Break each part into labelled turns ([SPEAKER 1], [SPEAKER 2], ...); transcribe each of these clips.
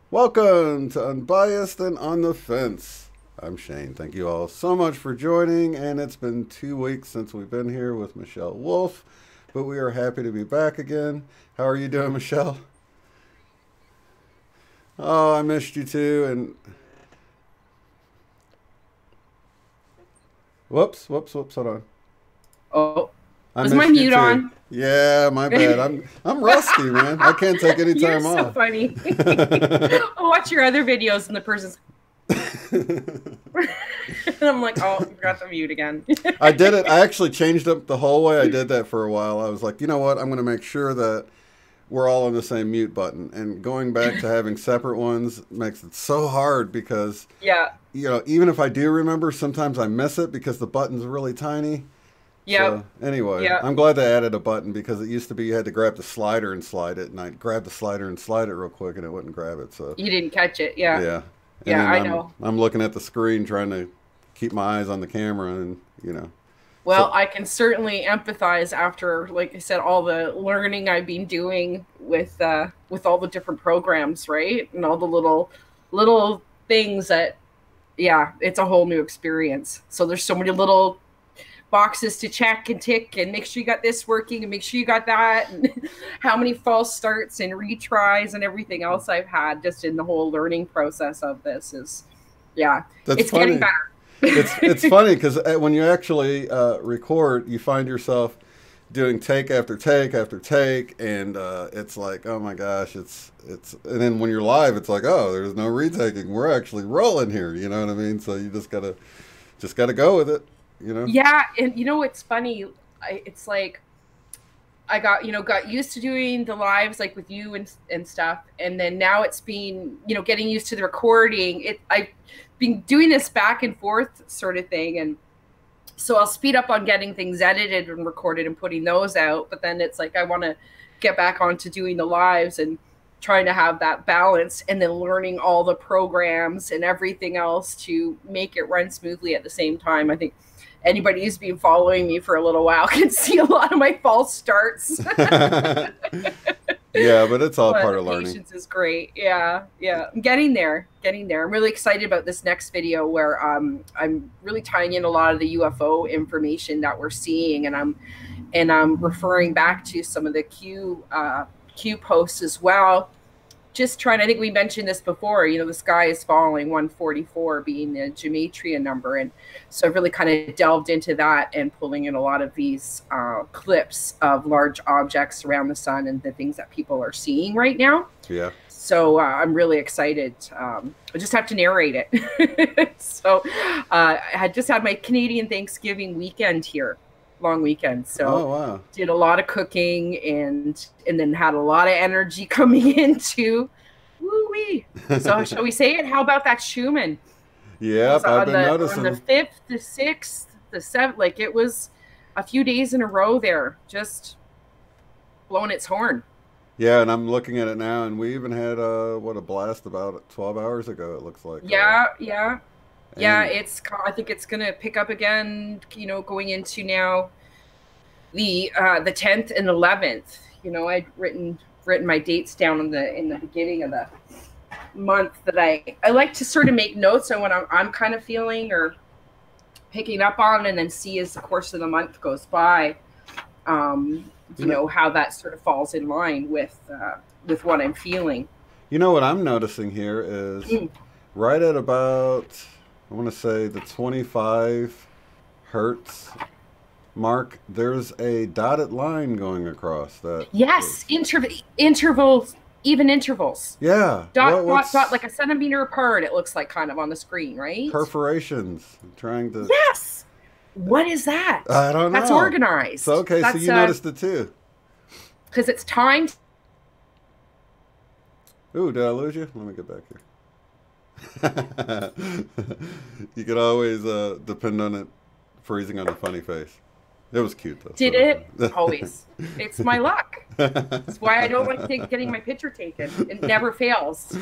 [SPEAKER 1] Welcome to Unbiased and On the Fence. I'm Shane. Thank you all so much for joining, and it's been 2 weeks since we've been here with Michelle Wolfe, but we are happy to be back again. How are you doing, Michelle? Oh, I missed you too, and whoops, hold on.
[SPEAKER 2] Oh,
[SPEAKER 1] I
[SPEAKER 2] was my mute on?
[SPEAKER 1] Yeah, my bad. I'm rusty, man. I can't take any time off.
[SPEAKER 2] You're so funny. I'll watch your other videos and the person's and I'm like, oh, you forgot to mute again.
[SPEAKER 1] I did it. I actually changed up the whole way I did that for a while. I was like, you know what? I'm going to make sure that we're all on the same mute button. And going back to having separate ones makes it so hard because,
[SPEAKER 2] yeah,
[SPEAKER 1] you know, even if I do remember, sometimes I miss it because the button's really tiny.
[SPEAKER 2] Yeah.
[SPEAKER 1] So, anyway, I'm glad they added a button because it used to be you had to grab the slider and slide it, and I'd grab the slider and slide it real quick, and it wouldn't grab it. So
[SPEAKER 2] you didn't catch it, yeah.
[SPEAKER 1] Yeah.
[SPEAKER 2] Yeah, I know.
[SPEAKER 1] I'm looking at the screen trying to keep my eyes on the camera, and you know.
[SPEAKER 2] Well, I can certainly empathize after, like I said, all the learning I've been doing with all the different programs, right, and all the little things that, yeah, it's a whole new experience. So there's so many little boxes to check and tick and make sure you got this working and make sure you got that, and how many false starts and retries and everything else I've had just in the whole learning process of this is, yeah, it's funny. Getting better.
[SPEAKER 1] It's funny because when you actually record, you find yourself doing take after take after take, and it's like, oh my gosh, it's and then when you're live, it's like, oh, there's no retaking. We're actually rolling here. You know what I mean? So you just gotta go with it. You know? Yeah,
[SPEAKER 2] and you know what's funny? It's like I got used to doing the lives like with you and stuff, and then now it's been getting used to the recording. I've been doing this back and forth sort of thing, and so I'll speed up on getting things edited and recorded and putting those out. But then it's like I want to get back onto doing the lives and trying to have that balance, and then learning all the programs and everything else to make it run smoothly at the same time. I think anybody who's been following me for a little while can see a lot of my false starts.
[SPEAKER 1] Yeah, but it's all part of learning.
[SPEAKER 2] Patience is great. Yeah. I'm getting there. I'm really excited about this next video where I'm really tying in a lot of the UFO information that we're seeing, and I'm referring back to some of the Q posts as well. Just trying, I think we mentioned this before, the sky is falling, 144 being the gematria number. And so I've really kind of delved into that and pulling in a lot of these clips of large objects around the sun and the things that people are seeing right now.
[SPEAKER 1] Yeah.
[SPEAKER 2] So I'm really excited. I just have to narrate it. So I had just had my Canadian Thanksgiving weekend here. Long weekend, so did a lot of cooking and then had a lot of energy coming into woo-wee. So shall we say it? How about that Schumann?
[SPEAKER 1] Yeah, I've been noticing.
[SPEAKER 2] On the 5th, the 6th, the 7th, like it was a few days in a row there, just blowing its horn.
[SPEAKER 1] Yeah, and I'm looking at it now, and we even had a blast about 12 hours ago, it looks like.
[SPEAKER 2] Yeah. Yeah, I think it's gonna pick up again. Going into now the 10th and 11th. I'd written my dates down in the beginning of the month that I like to sort of make notes on what I'm kind of feeling or picking up on, and then see as the course of the month goes by. How that sort of falls in line with what I'm feeling.
[SPEAKER 1] You know what I'm noticing here is right at about, I want to say the 25 hertz mark, there's a dotted line going across that.
[SPEAKER 2] Yes, intervals, even intervals.
[SPEAKER 1] Yeah.
[SPEAKER 2] Dot, like a centimeter apart, it looks like kind of on the screen, right?
[SPEAKER 1] Perforations. I'm trying to.
[SPEAKER 2] Yes. What is that?
[SPEAKER 1] I don't
[SPEAKER 2] That's
[SPEAKER 1] know. So,
[SPEAKER 2] organized.
[SPEAKER 1] okay, so
[SPEAKER 2] That's
[SPEAKER 1] you noticed it too.
[SPEAKER 2] because it's timed.
[SPEAKER 1] Ooh, did I lose you? Let me get back here. You could always depend on it freezing on a funny face. It was cute though.
[SPEAKER 2] Did
[SPEAKER 1] So.
[SPEAKER 2] it? Always. It's my luck. It's why I don't like getting my picture taken. It never fails.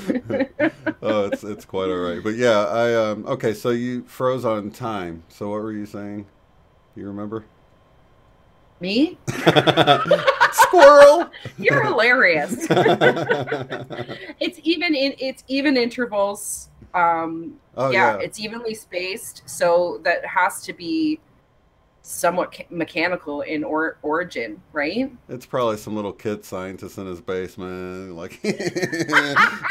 [SPEAKER 1] Oh, it's quite all right. But yeah, I okay. So you froze on time. So what were you saying? You remember?
[SPEAKER 2] Me?
[SPEAKER 1] Squirrel.
[SPEAKER 2] You're hilarious. It's even intervals.
[SPEAKER 1] Oh
[SPEAKER 2] Yeah,
[SPEAKER 1] yeah.
[SPEAKER 2] it's evenly spaced, so that has to be somewhat mechanical in origin, right?
[SPEAKER 1] It's probably some little kid scientist in his basement, like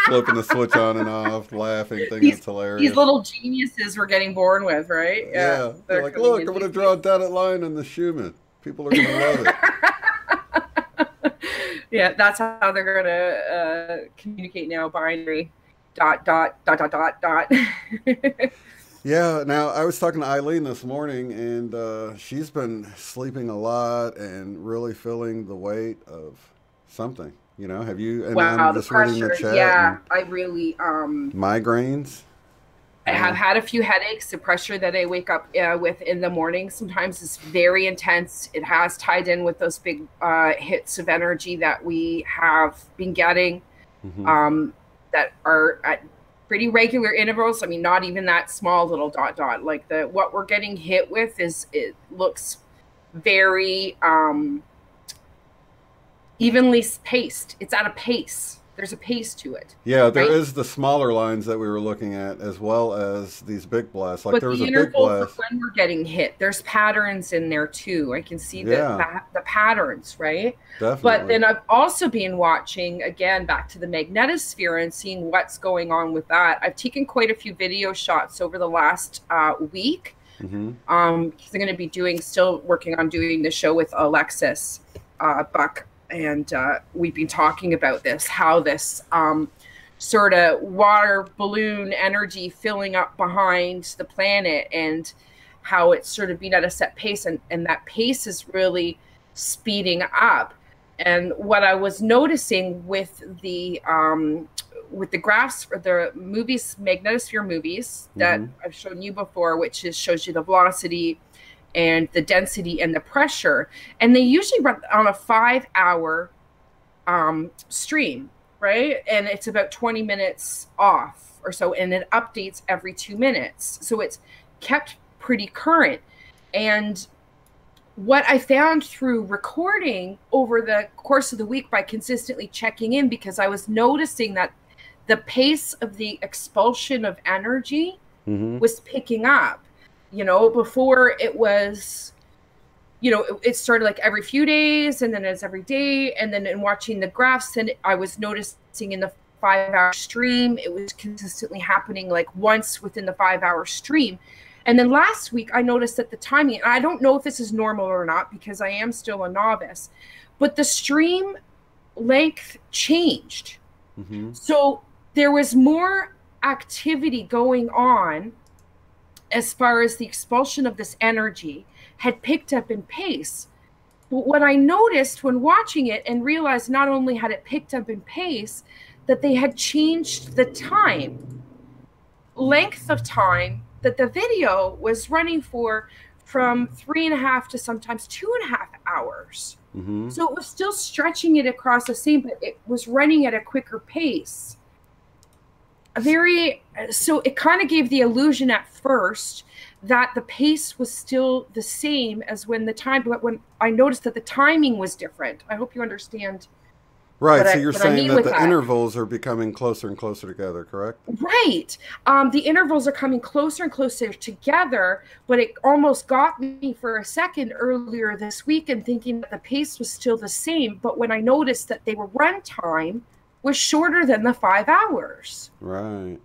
[SPEAKER 1] flipping the switch on and off, laughing, thinking it's
[SPEAKER 2] These
[SPEAKER 1] hilarious.
[SPEAKER 2] little geniuses we're getting born with, right? Yeah,
[SPEAKER 1] Yeah, they're
[SPEAKER 2] they're
[SPEAKER 1] like,
[SPEAKER 2] coming
[SPEAKER 1] look,
[SPEAKER 2] in
[SPEAKER 1] I'm gonna
[SPEAKER 2] these
[SPEAKER 1] draw a
[SPEAKER 2] days.
[SPEAKER 1] dotted line in the Schumann. People are gonna love it.
[SPEAKER 2] Yeah, that's how they're gonna communicate now. Binary, dot dot dot dot dot dot.
[SPEAKER 1] Yeah. Now I was talking to Eileen this morning, and she's been sleeping a lot and really feeling the weight of something. You know, have you? And I'm
[SPEAKER 2] Wow, the
[SPEAKER 1] just reading the
[SPEAKER 2] pressure.
[SPEAKER 1] chat
[SPEAKER 2] Yeah,
[SPEAKER 1] and
[SPEAKER 2] I really
[SPEAKER 1] migraines.
[SPEAKER 2] I have
[SPEAKER 1] Yeah.
[SPEAKER 2] had a few headaches. The pressure that I wake up with in the morning sometimes is very intense. It has tied in with those big hits of energy that we have been getting,
[SPEAKER 1] Hmm.
[SPEAKER 2] um, that are at pretty regular intervals. I mean, not even that small little dot dot. Like the what we're getting hit with is it looks very evenly spaced. It's at a pace. There's a pace to it,
[SPEAKER 1] Yeah, there
[SPEAKER 2] right?
[SPEAKER 1] is the smaller lines that we were looking at, as well as these big blasts. Like
[SPEAKER 2] But
[SPEAKER 1] there was
[SPEAKER 2] the
[SPEAKER 1] a big
[SPEAKER 2] intervals of
[SPEAKER 1] blast.
[SPEAKER 2] when we're getting hit, there's patterns in there too. I can see
[SPEAKER 1] Yeah,
[SPEAKER 2] the patterns, right? But
[SPEAKER 1] definitely.
[SPEAKER 2] then I've also been watching again back to the magnetosphere and seeing what's going on with that. I've taken quite a few video shots over the last week,
[SPEAKER 1] Hmm.
[SPEAKER 2] because I'm going to be still working on doing the show with Alexis Buck, and we've been talking about this, how this sort of water balloon energy filling up behind the planet, and how it's sort of been at a set pace, and that pace is really speeding up. And what I was noticing with the graphs for the movies, magnetosphere movies that
[SPEAKER 1] Hmm.
[SPEAKER 2] I've shown you before, which shows you the velocity and the density and the pressure, and they usually run on a 5 hour stream, right? And it's about 20 minutes off or so, and it updates every 2 minutes. So it's kept pretty current. And what I found through recording over the course of the week by consistently checking in, because I was noticing that the pace of the expulsion of energy
[SPEAKER 1] Hmm.
[SPEAKER 2] was picking up. Before it was, it started like every few days, and then it's every day. And then in watching the graphs, and I was noticing in the 5 hour stream, it was consistently happening like once within the 5 hour stream. And then last week, I noticed that the timing, and I don't know if this is normal or not because I am still a novice, but the stream length changed.
[SPEAKER 1] Hmm.
[SPEAKER 2] So there was more activity going on as far as the expulsion of this energy had picked up in pace. But what I noticed when watching it and realized not only had it picked up in pace, that they had changed the length of time that the video was running for, from 3.5 to sometimes 2.5 hours.
[SPEAKER 1] Hmm.
[SPEAKER 2] So it was still stretching it across the same, but it was running at a quicker pace. So it kind of gave the illusion at first that the pace was still the same as when I noticed that the timing was different. I hope you understand
[SPEAKER 1] Right. So you're
[SPEAKER 2] what I
[SPEAKER 1] saying
[SPEAKER 2] mean
[SPEAKER 1] that
[SPEAKER 2] with
[SPEAKER 1] the
[SPEAKER 2] that.
[SPEAKER 1] intervals are becoming closer and closer together, correct?
[SPEAKER 2] Right. The intervals are coming closer and closer together, but it almost got me for a second earlier this week and thinking that the pace was still the same. But when I noticed that they were runtime was shorter than the 5 hours.
[SPEAKER 1] Right.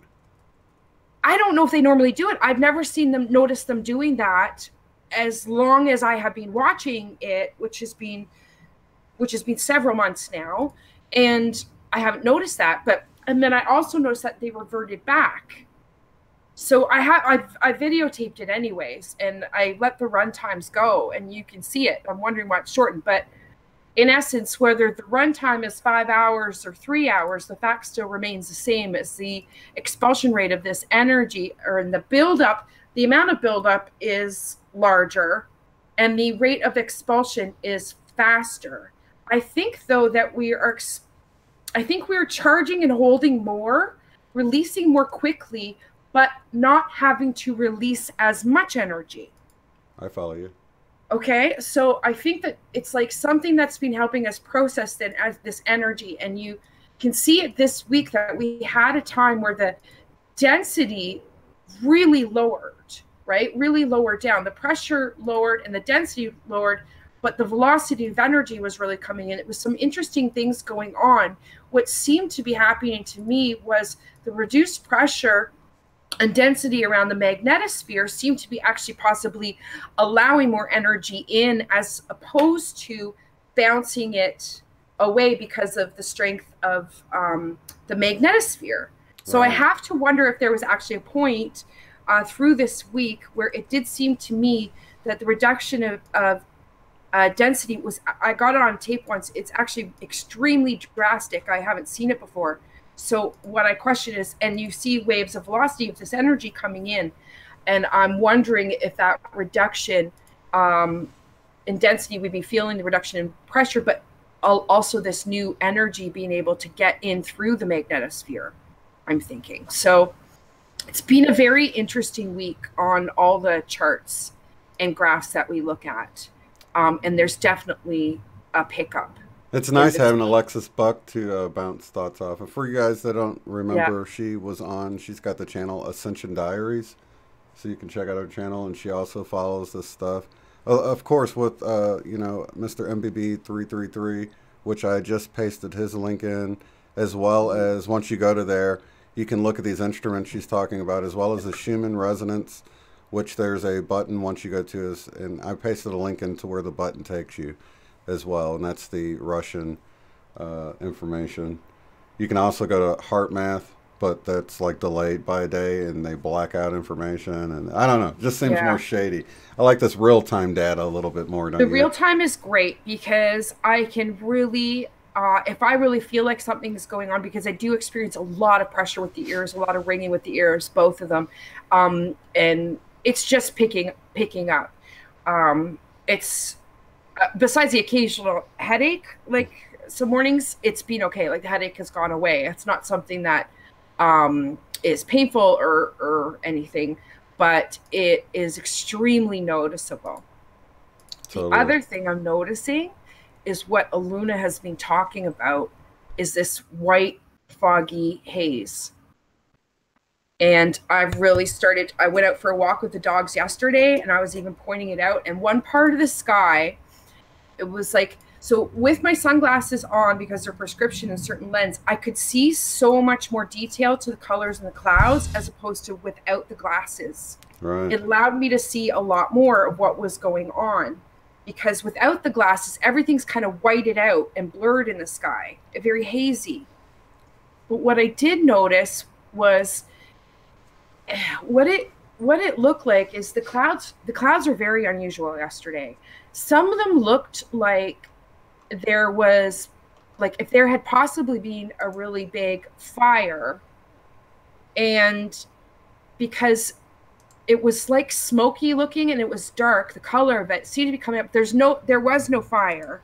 [SPEAKER 2] I don't know if they normally do it. I've never noticed them doing that as long as I have been watching it, which has been several months now, and I haven't noticed that. And then I also noticed that they reverted back. So I videotaped it anyways, and I let the run times go, and you can see it. I'm wondering why it's shortened, but in essence, whether the runtime is 5 hours or 3 hours, the fact still remains the same as the expulsion rate of this energy, or in the buildup. The amount of buildup is larger, and the rate of expulsion is faster. I think, though, that I think we are charging and holding more, releasing more quickly, but not having to release as much energy.
[SPEAKER 1] I follow you.
[SPEAKER 2] Okay, so I think that it's like something that's been helping us process then as this energy, and you can see it this week that we had a time where the density really lowered, right? Really lowered down. The pressure lowered and the density lowered, but the velocity of energy was really coming in. It was some interesting things going on. What seemed to be happening to me was the reduced pressure and density around the magnetosphere seemed to be actually possibly allowing more energy in, as opposed to bouncing it away because of the strength of the magnetosphere. So I have to wonder if there was actually a point through this week where it did seem to me that the reduction of density was, I got it on tape once, it's actually extremely drastic. I haven't seen it before. So what I question is, and you see waves of velocity of this energy coming in, and I'm wondering if that reduction in density, we'd be feeling the reduction in pressure, but also this new energy being able to get in through the magnetosphere, I'm thinking. So it's been a very interesting week on all the charts and graphs that we look at. And there's definitely a pickup.
[SPEAKER 1] It's nice having Alexis Buck to bounce thoughts off. And for you guys that don't remember, she's got the channel Ascension Diaries, so you can check out her channel, and she also follows this stuff. Of course, with Mr. MBB333, which I just pasted his link in, as well as once you go to there, you can look at these instruments she's talking about, as well as the Schumann resonance, which there's a button once you go to his, and I pasted a link into where the button takes you as well, and that's the Russian information. You can also go to Heart Math, but that's like delayed by a day, and they black out information, and I don't know, it just seems more shady. I like this real-time data a little bit more.
[SPEAKER 2] The real-time is great because I can really, if I really feel like something is going on, because I do experience a lot of pressure with the ears, a lot of ringing with the ears, both of them, and it's just picking up. It's besides the occasional headache, like some mornings, it's been okay. Like the headache has gone away. It's not something that is painful or anything, but it is extremely noticeable. Totally. The other thing I'm noticing is what Aluna has been talking about is this white foggy haze. And I've really started, I went out for a walk with the dogs yesterday, and I was even pointing it out. And one part of the sky, it was like, so with my sunglasses on, because they're prescription and certain lens, I could see so much more detail to the colors in the clouds as opposed to without the glasses.
[SPEAKER 1] Right.
[SPEAKER 2] It allowed me to see a lot more of what was going on, because without the glasses, everything's kind of whited out and blurred in the sky, very hazy. But what I did notice was what it looked like is the clouds are very unusual yesterday. Some of them looked like there was, like if there had possibly been a really big fire, and because it was like smoky looking and it was dark, the color of it seemed to be coming up. There was no fire,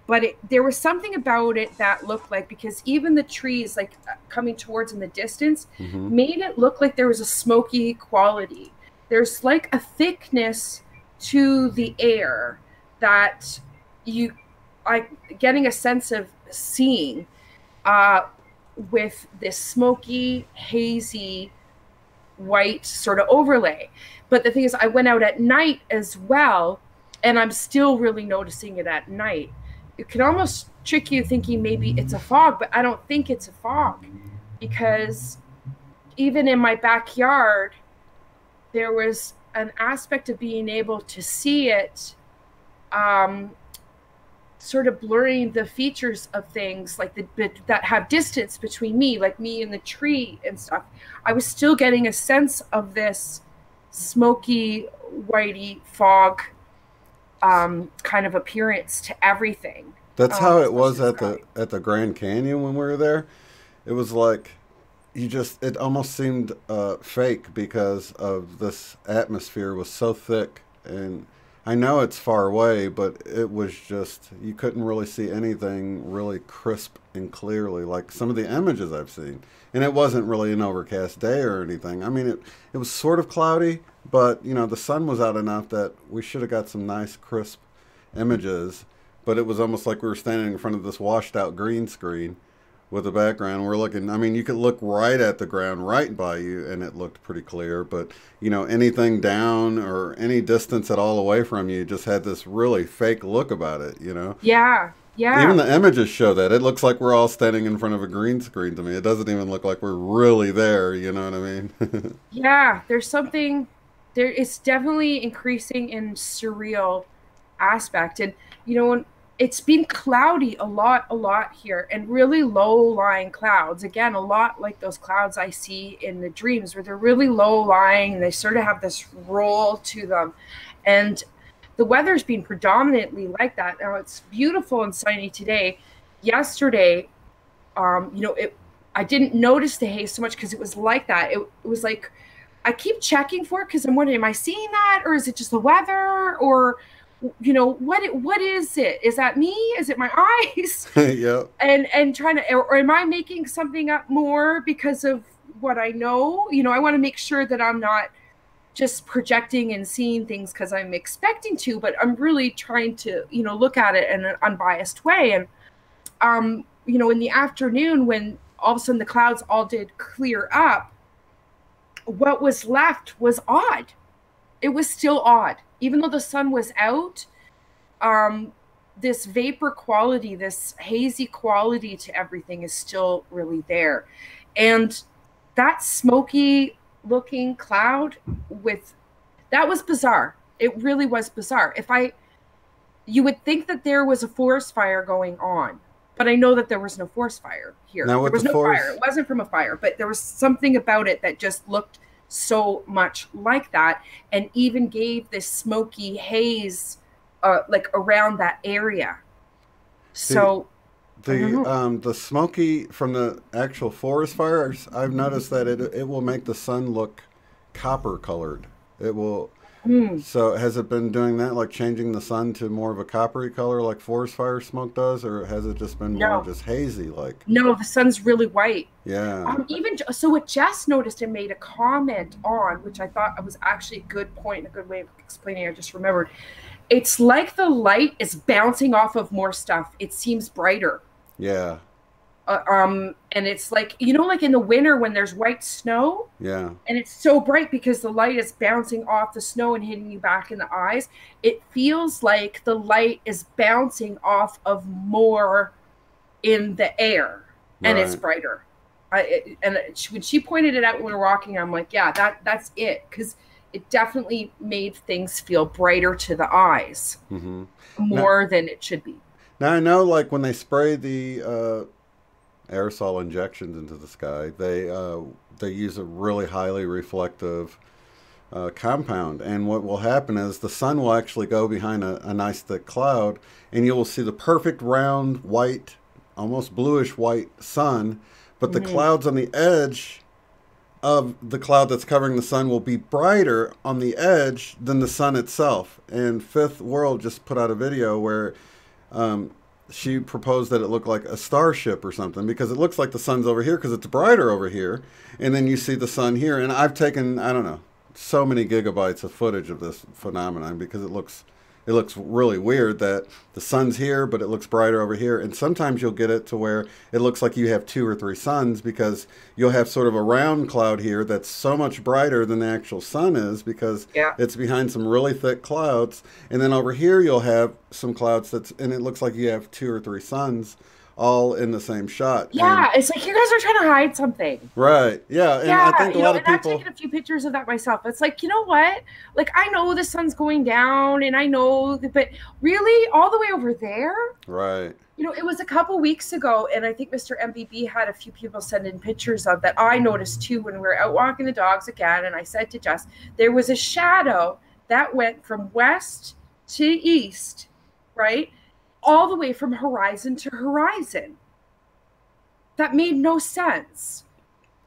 [SPEAKER 2] but there was something about it that looked like, because even the trees like coming towards in the distance made it look like there was a smoky quality. There's like a thickness to the air that I'm getting a sense of seeing with this smoky, hazy, white sort of overlay. But the thing is, I went out at night as well, and I'm still really noticing it at night. It can almost trick you thinking maybe it's a fog, but I don't think it's a fog, because even in my backyard, there was an aspect of being able to see it sort of blurring the features of things, like that have distance between me, like me and the tree and stuff. I was still getting a sense of this smoky, whitey fog kind of appearance to everything.
[SPEAKER 1] That's how it
[SPEAKER 2] Especially
[SPEAKER 1] was
[SPEAKER 2] the sky.
[SPEAKER 1] at the Grand Canyon when we were there. It was like it almost seemed fake because of this atmosphere was so thick. And I know it's far away, but it was just you couldn't really see anything really crisp and clearly like some of the images I've seen. And it wasn't really an overcast day or anything. I mean, it was sort of cloudy, but you know the sun was out enough that we should have got some nice crisp images. But it was almost like we were standing in front of this washed out green screen with the background. We're looking, I mean, you could look right at the ground right by you and it looked pretty clear. But, you know, anything down or any distance at all away from you just had this really fake look about it, you know?
[SPEAKER 2] Yeah,
[SPEAKER 1] Even
[SPEAKER 2] yeah,
[SPEAKER 1] the images show that. It looks like we're all standing in front of a green screen to me. It doesn't even look like we're really there, you know what I mean?
[SPEAKER 2] yeah. There's something there. It's definitely increasing in surreal aspect, and when it's been cloudy a lot here, and really low lying clouds. Again, a lot like those clouds I see in the dreams, where they're really low lying and they sort of have this roll to them, and the weather's been predominantly like that. Now it's beautiful and sunny today. Yesterday, it I didn't notice the haze so much because it was like that. It was like I keep checking for it because I'm wondering, am I seeing that, or is it just the weather, or what is it? Is that me? Is it my eyes?
[SPEAKER 1] Yep.
[SPEAKER 2] And trying to, or am I making something up more because of what I know? I want to make sure that I'm not just projecting and seeing things because I'm expecting to, but I'm really trying to, look at it in an unbiased way. And in the afternoon, when all of a sudden the clouds all did clear up, what was left was odd. It was still odd. Even though the sun was out, this vapor quality, this hazy quality to everything is still really there. And that smoky looking cloud that was bizarre. It really was bizarre. You would think that there was a forest fire going on, but I know that there was no forest fire here.
[SPEAKER 1] Now
[SPEAKER 2] There
[SPEAKER 1] with
[SPEAKER 2] was
[SPEAKER 1] the
[SPEAKER 2] no fire.
[SPEAKER 1] forest,
[SPEAKER 2] It wasn't from a fire, but there was something about it that just looked so much like that, and even gave this smoky haze like around that area.
[SPEAKER 1] the
[SPEAKER 2] So I don't know.
[SPEAKER 1] the smoky from the actual forest fires, I've noticed that it will make the sun look copper colored. It will.
[SPEAKER 2] Hmm.
[SPEAKER 1] So has it been doing that, like changing the sun to more of a coppery color, like forest fire smoke does, or has it just been more
[SPEAKER 2] No,
[SPEAKER 1] just hazy, like?
[SPEAKER 2] no, the sun's really white.
[SPEAKER 1] Yeah.
[SPEAKER 2] Even so, what Jess noticed and made a comment on, which I thought was actually a good point, a good way of explaining. I just remembered. It's like the light is bouncing off of more stuff. It seems brighter.
[SPEAKER 1] Yeah.
[SPEAKER 2] And it's like, like in the winter when there's white snow,
[SPEAKER 1] Yeah.
[SPEAKER 2] and it's so bright because the light is bouncing off the snow and hitting you back in the eyes. It feels like the light is bouncing off of more in the air, and it's
[SPEAKER 1] Right.
[SPEAKER 2] brighter. When she pointed it out when we were walking, I'm like, yeah, that's it, because it definitely made things feel brighter to the eyes
[SPEAKER 1] Mm-hmm. Now,
[SPEAKER 2] more than it should be.
[SPEAKER 1] now I know, like when they spray the aerosol injections into the sky, they use a really highly reflective compound, and what will happen is the sun will actually go behind a nice thick cloud, and you will see the perfect round white, almost bluish white sun, but the
[SPEAKER 2] Hmm.
[SPEAKER 1] clouds on the edge of the cloud that's covering the sun will be brighter on the edge than the sun itself. And Fifth World just put out a video where um, she proposed that it looked like a starship or something because it looks like the sun's over here because it's brighter over here, and then you see the sun here. And I've taken, I don't know, so many gigabytes of footage of this phenomenon because it looks really weird that the sun's here but it looks brighter over here. And sometimes you'll get it to where it looks like you have two or three suns because you'll have sort of a round cloud here that's so much brighter than the actual sun is because
[SPEAKER 2] Yeah.
[SPEAKER 1] it's behind some really thick clouds. And then over here you'll have some clouds and it looks like you have two or three suns all in the same shot. And
[SPEAKER 2] Yeah, it's like you guys are trying to hide something.
[SPEAKER 1] right, yeah, and I
[SPEAKER 2] Yeah,
[SPEAKER 1] think a lot of
[SPEAKER 2] and I've
[SPEAKER 1] people,
[SPEAKER 2] taken a few pictures of that myself. It's like, you know what? Like, I know the sun's going down, and I know, but really, all the way over there,
[SPEAKER 1] right,
[SPEAKER 2] it was a couple weeks ago, and I think Mr. MBB had a few people send in pictures of that I noticed too when we were out walking the dogs again. And I said to Jess, there was a shadow that went from west to east, right? All the way from horizon to horizon. That made no sense.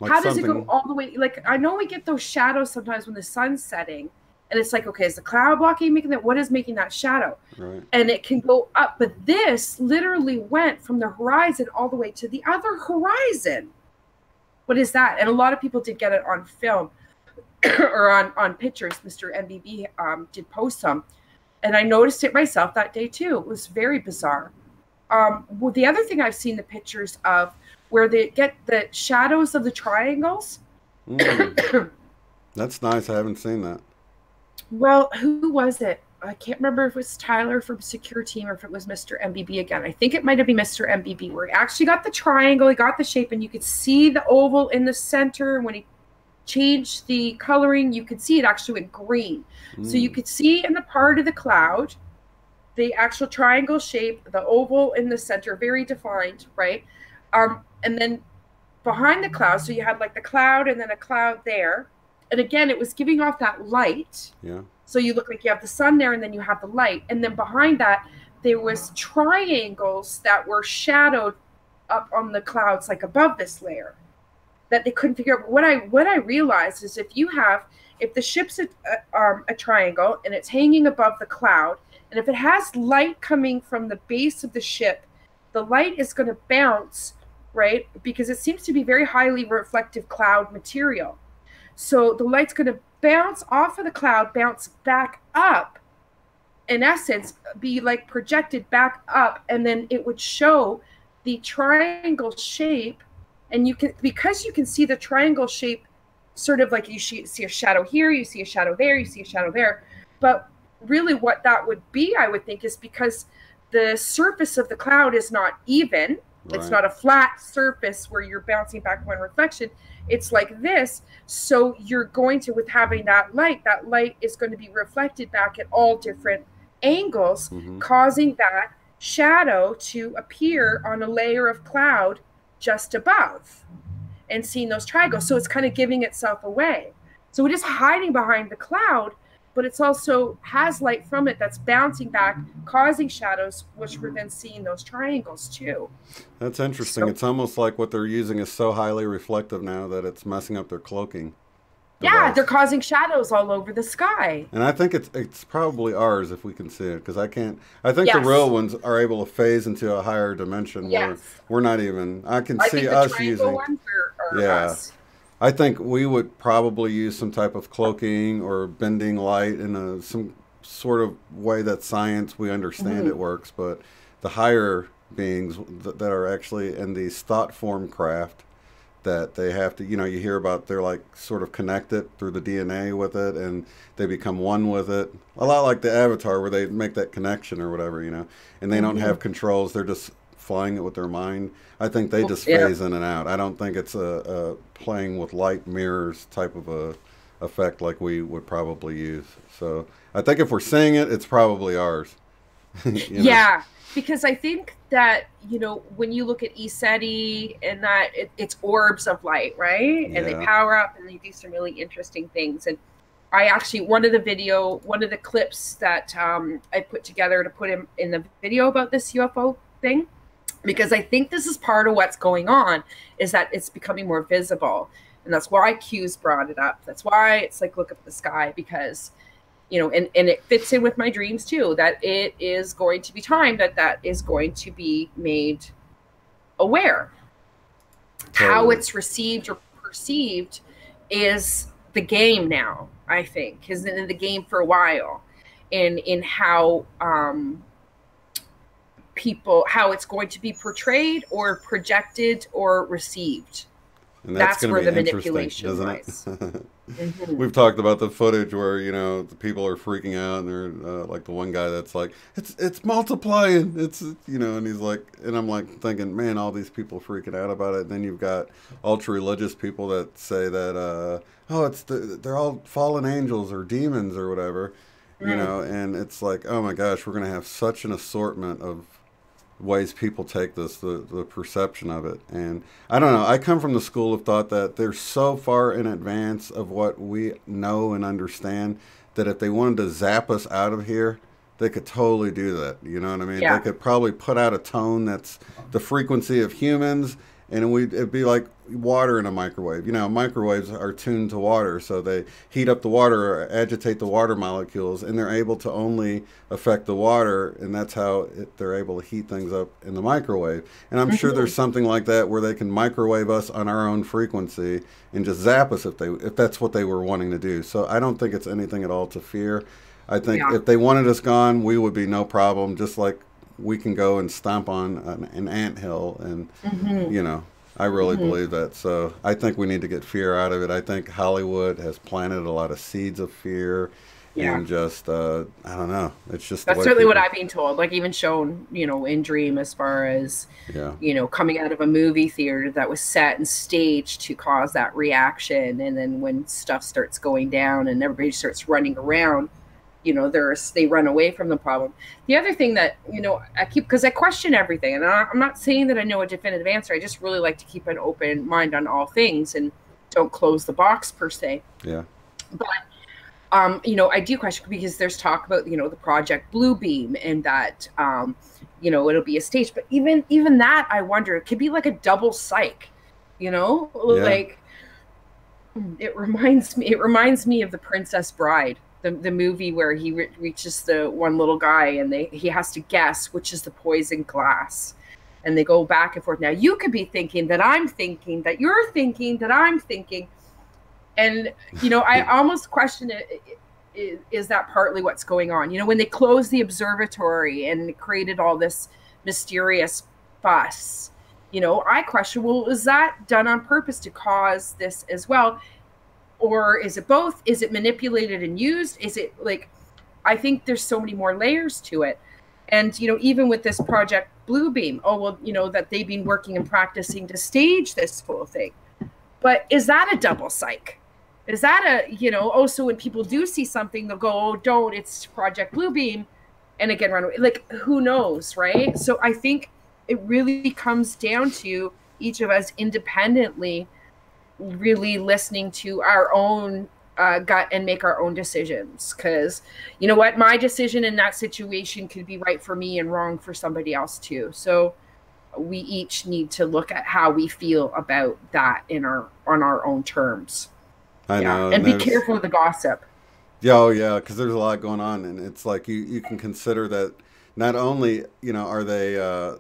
[SPEAKER 1] like
[SPEAKER 2] How does it go
[SPEAKER 1] something,
[SPEAKER 2] all the way? Like, I know we get those shadows sometimes when the sun's setting, and it's like, okay, is the cloud blocking making that? What is making that shadow?
[SPEAKER 1] right.
[SPEAKER 2] And it can go up. But this literally went from the horizon all the way to the other horizon. What is that? And a lot of people did get it on film or on pictures. Mr. MBB did post some. And I noticed it myself that day too. It was very bizarre. Well, the other thing I've seen the pictures of where they get the shadows of the triangles.
[SPEAKER 1] Mm, that's nice. I haven't seen that.
[SPEAKER 2] Well, who was it? I can't remember if it was Tyler from Secure Team or if it was Mr. MBB again. I think it might have been Mr. MBB where he actually got the triangle, he got the shape, and you could see the oval in the center. When he changed the coloring, you could see it actually went green. So you could see in the part of the cloud, the actual triangle shape, the oval in the center, very defined, right? And then behind the cloud, so you had like the cloud and then a cloud there. And again, it was giving off that light.
[SPEAKER 1] Yeah.
[SPEAKER 2] So you look like you have the sun there and then you have the light. And then behind that, there was triangles that were shadowed up on the clouds, like above this layer, that they couldn't figure out. What I realized is if the ship's a triangle and it's hanging above the cloud, and if it has light coming from the base of the ship, the light is going to bounce, right? Because it seems to be very highly reflective cloud material. So the light's going to bounce off of the cloud, bounce back up, in essence, be like projected back up, and then it would show the triangle shape. And you can, because you can see the triangle shape, sort of like you see a shadow here, you see a shadow there, you see a shadow there. But really what that would be, I would think, is because the surface of the cloud is not even. Right. It's not a flat surface where you're bouncing back one reflection. It's like this. So you're going to, with having that light is going to be reflected back at all different angles, causing that shadow to appear on a layer of cloud just above and seeing those triangles. So it's kind of giving itself away. So it is hiding behind the cloud, but it's also has light from it that's bouncing back, causing shadows, which we're then seeing those triangles too.
[SPEAKER 1] That's interesting. So, it's almost like what they're using is so highly reflective now that it's messing up their cloaking device.
[SPEAKER 2] Yeah, they're causing shadows all over the sky.
[SPEAKER 1] And I think it's probably ours if we can see it, because I think the real ones are able to phase into a higher dimension where we're not even. I can see us using.
[SPEAKER 2] Ones are us.
[SPEAKER 1] I think we would probably use some type of cloaking or bending light in some sort of way that science, we understand it works, but the higher beings that are actually in these thought form craft that they have to, you hear about, they're like sort of connected through the DNA with it and they become one with it. A lot like the Avatar where they make that connection or whatever, and they don't have controls. They're just flying it with their mind. I think they just phase in and out. I don't think it's a playing with light mirrors type of a effect like we would probably use. So I think if we're seeing it, it's probably ours.
[SPEAKER 2] Yeah, because I think that, when you look at ESETI and that it's orbs of light, right? And they power up and they do some really interesting things. And I actually, one of the clips that I put together to put in the video about this UFO thing, because I think this is part of what's going on, is that it's becoming more visible. And that's why Q's brought it up. That's why it's like, look up at the sky, because, and it fits in with my dreams too, that it is going to be time that is going to be made aware. Totally. How it's received or perceived is the game now, I think, has been in the game for a while, in how, how it's going to be portrayed or projected or received.
[SPEAKER 1] And that's
[SPEAKER 2] That's
[SPEAKER 1] going to
[SPEAKER 2] where
[SPEAKER 1] be
[SPEAKER 2] the
[SPEAKER 1] interesting,
[SPEAKER 2] manipulation
[SPEAKER 1] isn't
[SPEAKER 2] lies.
[SPEAKER 1] it?
[SPEAKER 2] Hmm.
[SPEAKER 1] We've talked about the footage where, you know, the people are freaking out and they're like the one guy that's like, it's multiplying. It's, you know, and he's like, and I'm like thinking, man, all these people freaking out about it. And then you've got ultra religious people that say that, oh, they're all fallen angels or demons or whatever, you
[SPEAKER 2] Mm.
[SPEAKER 1] know, and it's like, oh my gosh, we're going to have such an assortment of ways people take this, the perception of it. And I don't know, I come from the school of thought that they're so far in advance of what we know and understand that if they wanted to zap us out of here, they could totally do that. You know what I mean? They
[SPEAKER 2] Yeah.
[SPEAKER 1] could probably put out a tone that's the frequency of humans, and it'd be like water in a microwave. You know, microwaves are tuned to water, so they heat up the water or agitate the water molecules, and they're able to only affect the water, and that's how they're able to heat things up in the microwave. And I'm sure
[SPEAKER 2] Hmm.
[SPEAKER 1] there's something like that where they can microwave us on our own frequency and just zap us if that's what they were wanting to do. So I don't think it's anything at all to fear. I think
[SPEAKER 2] Yeah.
[SPEAKER 1] if they wanted us gone, we would be no problem, just like we can go and stomp on an anthill and,
[SPEAKER 2] Hmm.
[SPEAKER 1] you know, I really
[SPEAKER 2] Hmm.
[SPEAKER 1] believe that. So I think we need to get fear out of it. I think Hollywood has planted a lot of seeds of fear
[SPEAKER 2] Yeah.
[SPEAKER 1] and just, I don't know. It's just the
[SPEAKER 2] That's
[SPEAKER 1] way
[SPEAKER 2] certainly what
[SPEAKER 1] people,
[SPEAKER 2] I've been told. Like even shown, in Dream as far as,
[SPEAKER 1] yeah.
[SPEAKER 2] coming out of a movie theater that was set and staged to cause that reaction. And then when stuff starts going down and everybody starts running around, they run away from the problem. The other thing that, I keep, because I question everything, and I'm not saying that I know a definitive answer. I just really like to keep an open mind on all things and don't close the box per se.
[SPEAKER 1] Yeah.
[SPEAKER 2] But I do question because there's talk about, the Project Bluebeam and that, it'll be a stage. But even that, I wonder, it could be like a double psych,
[SPEAKER 1] Yeah.
[SPEAKER 2] like it reminds me of The Princess Bride, the movie where he reaches the one little guy and he has to guess which is the poison glass. And they go back and forth. Now you could be thinking that I'm thinking that you're thinking that I'm thinking, and I almost question it. Is that partly what's going on? When they closed the observatory and created all this mysterious fuss, I question, well, is that done on purpose to cause this as well? Or is it both? Is it manipulated and used? Is it like, I think there's so many more layers to it. And, even with this Project Bluebeam, oh, well, that they've been working and practicing to stage this whole thing. But is that a double psych? Is that so when people do see something, they'll go, oh, don't, it's Project Bluebeam. And again, run away. Like, who knows, right? So I think it really comes down to each of us independently really listening to our own gut and make our own decisions. Because you know what? My decision in that situation could be right for me and wrong for somebody else too. So we each need to look at how we feel about that on our own terms.
[SPEAKER 1] I
[SPEAKER 2] Yeah,
[SPEAKER 1] know.
[SPEAKER 2] and
[SPEAKER 1] And
[SPEAKER 2] be
[SPEAKER 1] there's,
[SPEAKER 2] careful of the gossip.
[SPEAKER 1] yeah, oh yeah, because there's a lot going on, and it's like you can consider that not only are they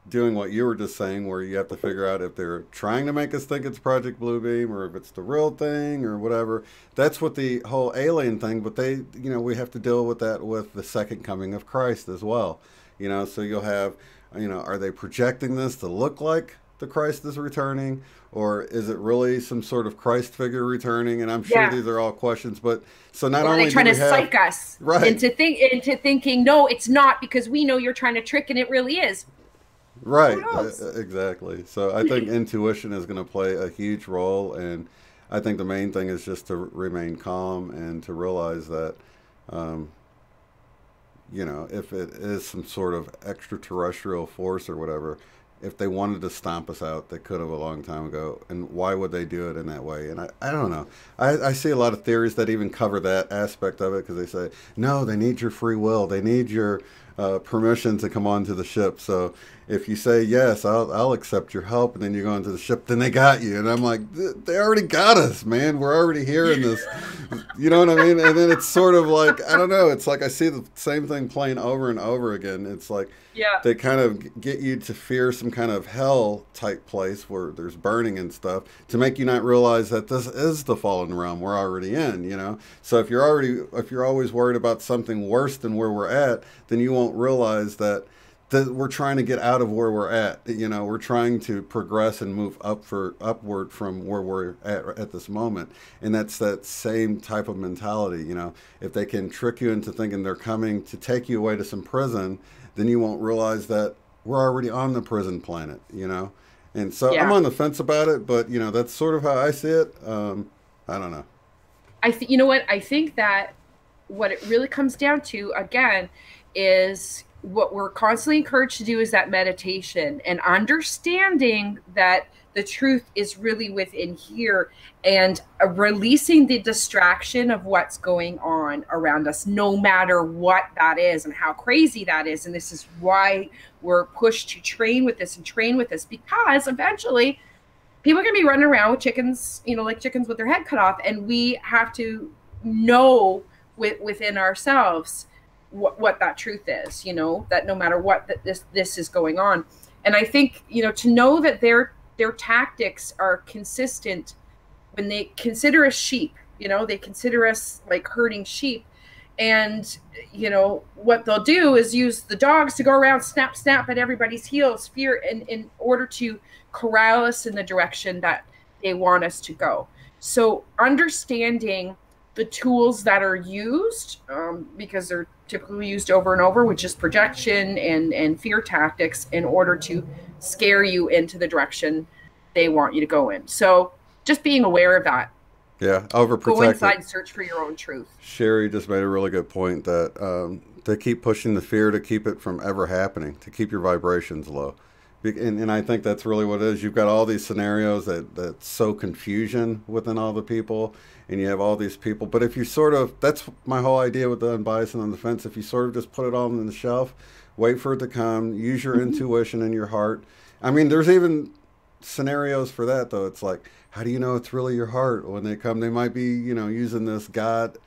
[SPEAKER 1] doing what you were just saying, where you have to figure out if they're trying to make us think it's Project Bluebeam or if it's the real thing or whatever. That's what the whole alien thing. But we have to deal with that with the second coming of Christ as well. So you'll have, are they projecting this to look like the Christ is returning, or is it really some sort of Christ figure returning? And I'm sure
[SPEAKER 2] Yeah.
[SPEAKER 1] these are all questions, but so not
[SPEAKER 2] Or are they
[SPEAKER 1] only do
[SPEAKER 2] trying to
[SPEAKER 1] we have
[SPEAKER 2] psych us
[SPEAKER 1] right,
[SPEAKER 2] into thinking, no, it's not, because we know you're trying to trick and it really is. Who
[SPEAKER 1] right,
[SPEAKER 2] knows?
[SPEAKER 1] exactly. So I think intuition is going to play a huge role, and I think the main thing is just to remain calm and to realize that, um, if it is some sort of extraterrestrial force or whatever, if they wanted to stomp us out, they could have a long time ago. And why would they do it in that way? And I don't know. I see a lot of theories that even cover that aspect of it because they say, no, they need your free will. They need your permission to come onto the ship. So if you say, yes, I'll accept your help, and then you go into the ship, then they got you. And I'm like, they already got us, man. We're already here in this. You know what I mean? And then it's sort of like, I don't know. It's like I see the same thing playing over and over again. It's like,
[SPEAKER 2] Yeah.
[SPEAKER 1] they kind of get you to fear some kind of hell type place where there's burning and stuff to make you not realize that this is the fallen realm we're already in. So if you're always worried about something worse than where we're at, then you won't realize that that we're trying to get out of where we're at. You know, we're trying to progress and move upward from where we're at this moment. And that's that same type of mentality. You know, if they can trick you into thinking they're coming to take you away to some prison, then you won't realize that we're already on the prison planet, you know? And so I'm
[SPEAKER 2] Yeah.
[SPEAKER 1] on the fence about it, but, you know, that's sort of how I see it. I don't know.
[SPEAKER 2] You know what? I think that what it really comes down to, again, is what we're constantly encouraged to do is that meditation and understanding that the truth is really within here, and releasing the distraction of what's going on around us, no matter what that is and how crazy that is. And this is why we're pushed to train with this and train with this, because eventually people are going to be running around with chickens, you know, like chickens with their head cut off. And we have to know within ourselves what that truth is, you know, that no matter what, that this is going on. And I think, you know, to know that their tactics are consistent when they consider us sheep, you know, they consider us like herding sheep. And, you know, what they'll do is use the dogs to go around, snap, snap at everybody's heels, fear, in order to corral us in the direction that they want us to go. So understanding the tools that are used, because they're typically used over and over, which is projection and fear tactics, in order to scare you into the direction they want you to go in. So just being aware of that.
[SPEAKER 1] Yeah, overprotect
[SPEAKER 2] Go inside
[SPEAKER 1] it.
[SPEAKER 2] and search for your own truth.
[SPEAKER 1] Sherry just made a really good point that they keep pushing the fear to keep it from ever happening, to keep your vibrations low. And I think that's really what it is. You've got all these scenarios that sow confusion within all the people, and you have all these people. But if you sort of, that's my whole idea with the unbiased and on the fence, if you sort of just put it all on the shelf, wait for it to come, use your intuition and your heart. I mean, there's even scenarios for that, though. It's like, how do you know it's really your heart? When they come, they might be, you know, using this God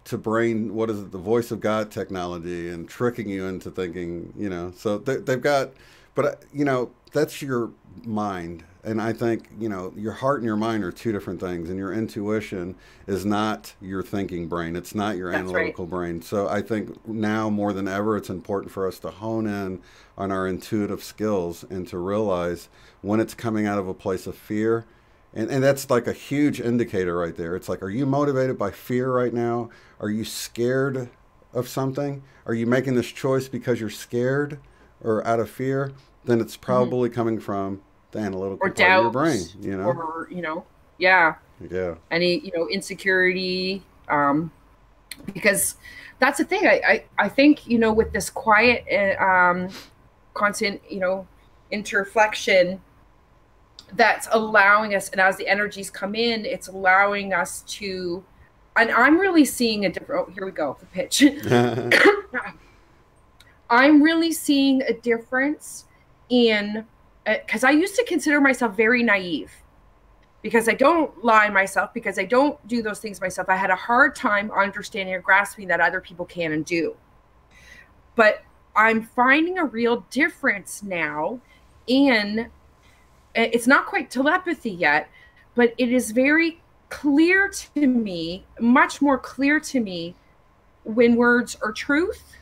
[SPEAKER 1] to brain, what is it, the voice of God technology, and tricking you into thinking, you know. So they've got, but, you know, that's your mind. And I think, you know, your heart and your mind are two different things. And your intuition is not your thinking brain. It's not your
[SPEAKER 2] That's
[SPEAKER 1] analytical
[SPEAKER 2] right.
[SPEAKER 1] brain. So I think now more than ever, it's important for us to hone in on our intuitive skills and to realize when it's coming out of a place of fear. And that's like a huge indicator right there. It's like, are you motivated by fear right now? Are you scared of something? Are you making this choice because you're scared or out of fear? Then it's probably coming from the analytical
[SPEAKER 2] Or
[SPEAKER 1] part of your
[SPEAKER 2] doubt,
[SPEAKER 1] brain, you know?
[SPEAKER 2] or, you know, yeah,
[SPEAKER 1] Yeah.
[SPEAKER 2] any, you know, insecurity. Because that's the thing. I think, you know, with this quiet, constant, you know, interflection, that's allowing us, and as the energies come in, it's allowing us to, and I'm really seeing a different, oh, here we go, the pitch. I'm really seeing a difference in, because I used to consider myself very naive, because I don't lie myself, because I don't do those things myself. I had a hard time understanding or grasping that other people can and do. But I'm finding a real difference now in, it's not quite telepathy yet, but it is very clear to me, much more clear to me, when words are truth,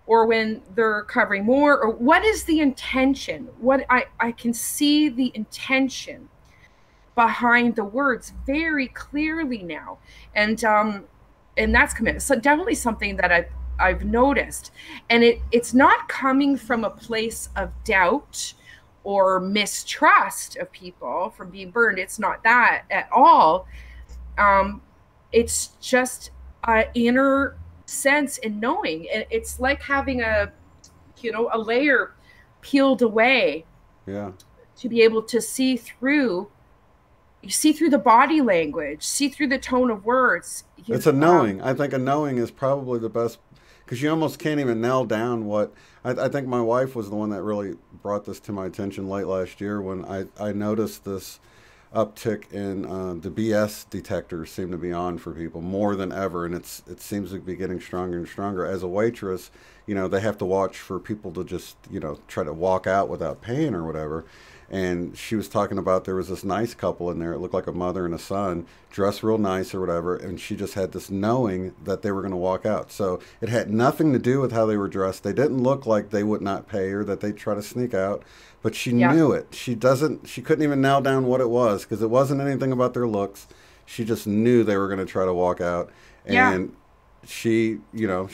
[SPEAKER 2] or when they're covering more, or what is the intention. What I can see the intention behind the words very clearly now. And that's committed. So definitely something that I've noticed. And it's not coming from a place of doubt or mistrust of people from being burned. It's not that at all. It's just an inner sense and knowing. It's like having a, you know, a layer peeled away.
[SPEAKER 1] Yeah.
[SPEAKER 2] To be able to see through. You see through the body language, see through the tone of words.
[SPEAKER 1] It's a knowing. I think a knowing is probably the best, because you almost can't even nail down what. I think my wife was the one that really brought this to my attention late last year when I noticed this uptick in the BS detectors seem to be on for people more than ever, and it seems to be getting stronger and stronger. As a waitress, you know, they have to watch for people to just, you know, try to walk out without paying or whatever. and she was talking about there was this nice couple in there. It looked like a mother and a son, dressed real nice or whatever, and she just had this knowing that they were going to walk out. So it had nothing to do with how they were dressed. They didn't look like they would not pay her, that they'd try to sneak out, but she
[SPEAKER 2] Yeah.
[SPEAKER 1] knew it. She couldn't even nail down what it was because it wasn't anything about their looks. She just knew they were going to try to walk out,
[SPEAKER 2] Yeah.
[SPEAKER 1] and she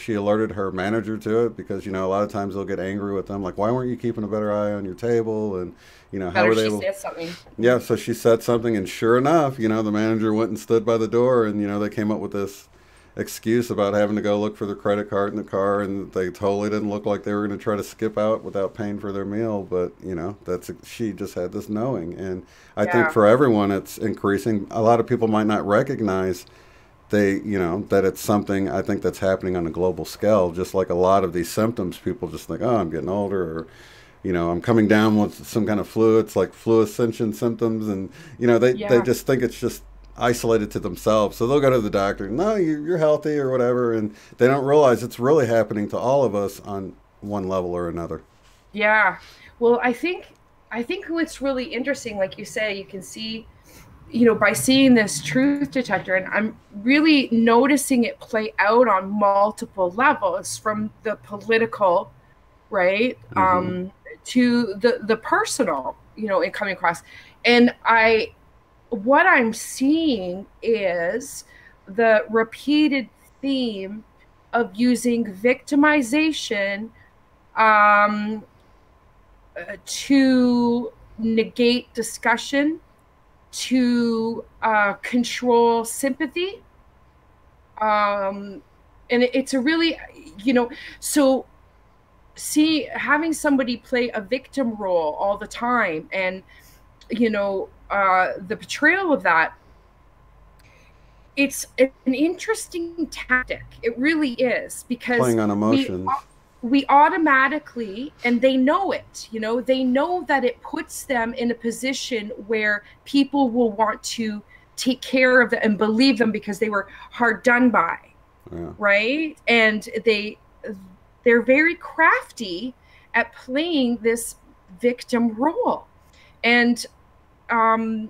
[SPEAKER 1] alerted her manager to it because, a lot of times they'll get angry with them, like, why weren't you keeping a better eye on your table? And, how
[SPEAKER 2] Better
[SPEAKER 1] were they
[SPEAKER 2] she
[SPEAKER 1] able?
[SPEAKER 2] said something.
[SPEAKER 1] Yeah, so she said something, and sure enough, the manager went and stood by the door, and, they came up with this excuse about having to go look for their credit card in the car, and they totally didn't look like they were going to try to skip out without paying for their meal. But, she just had this knowing. And I think
[SPEAKER 2] Yeah.
[SPEAKER 1] for everyone, it's increasing. A lot of people might not recognize that it's something, I think, that's happening on a global scale. Just like a lot of these symptoms, people just think, oh, I'm getting older, or I'm coming down with some kind of flu. It's like flu ascension symptoms, and they
[SPEAKER 2] Yeah.
[SPEAKER 1] just think it's just isolated to themselves. So they'll go to the doctor, no, you're healthy or whatever, and they don't realize it's really happening to all of us on one level or another.
[SPEAKER 2] Yeah. Well, I think what's really interesting, like you say, you can see, by seeing this truth detector, and I'm really noticing it play out on multiple levels, from the political, right,
[SPEAKER 1] Hmm.
[SPEAKER 2] to the personal, in coming across. And what I'm seeing is the repeated theme of using victimization, um, to negate discussion, to control sympathy. And it's a really, so having somebody play a victim role all the time, and, the portrayal of that, it's an interesting tactic. It really is, because
[SPEAKER 1] Playing on emotions.
[SPEAKER 2] we automatically, and they know it, they know that it puts them in a position where people will want to take care of them and believe them because they were hard done by,
[SPEAKER 1] Yeah.
[SPEAKER 2] right? And they're very crafty at playing this victim role, and um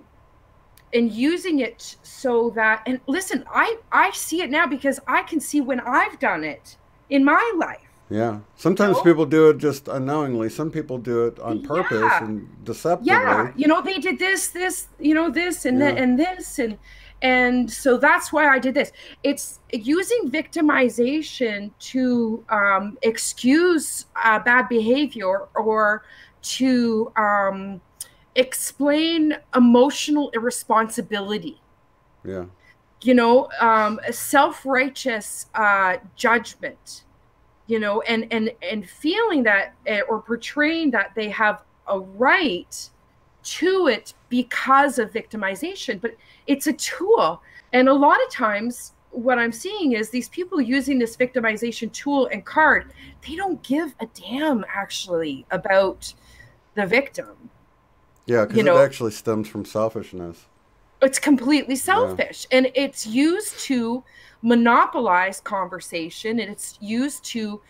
[SPEAKER 2] and using it so that, and listen, I see it now because I can see when I've done it in my life.
[SPEAKER 1] Yeah. Sometimes
[SPEAKER 2] You
[SPEAKER 1] people do it just unknowingly. Some people do it on purpose
[SPEAKER 2] Yeah.
[SPEAKER 1] and deceptively.
[SPEAKER 2] Yeah, they did this, this and that
[SPEAKER 1] Yeah.
[SPEAKER 2] and this, and so that's why I did this. It's using victimization to excuse bad behavior, or to explain emotional irresponsibility,
[SPEAKER 1] Yeah.
[SPEAKER 2] self-righteous judgment, and feeling that, or portraying that they have a right to it because of victimization. But it's a tool, and a lot of times what I'm seeing is these people using this victimization tool and card, they don't give a damn actually about the victim.
[SPEAKER 1] Yeah,
[SPEAKER 2] you
[SPEAKER 1] because it
[SPEAKER 2] know
[SPEAKER 1] actually stems from selfishness.
[SPEAKER 2] it's completely
[SPEAKER 1] Yeah.
[SPEAKER 2] selfish, and it's used to monopolize conversation, and it's used to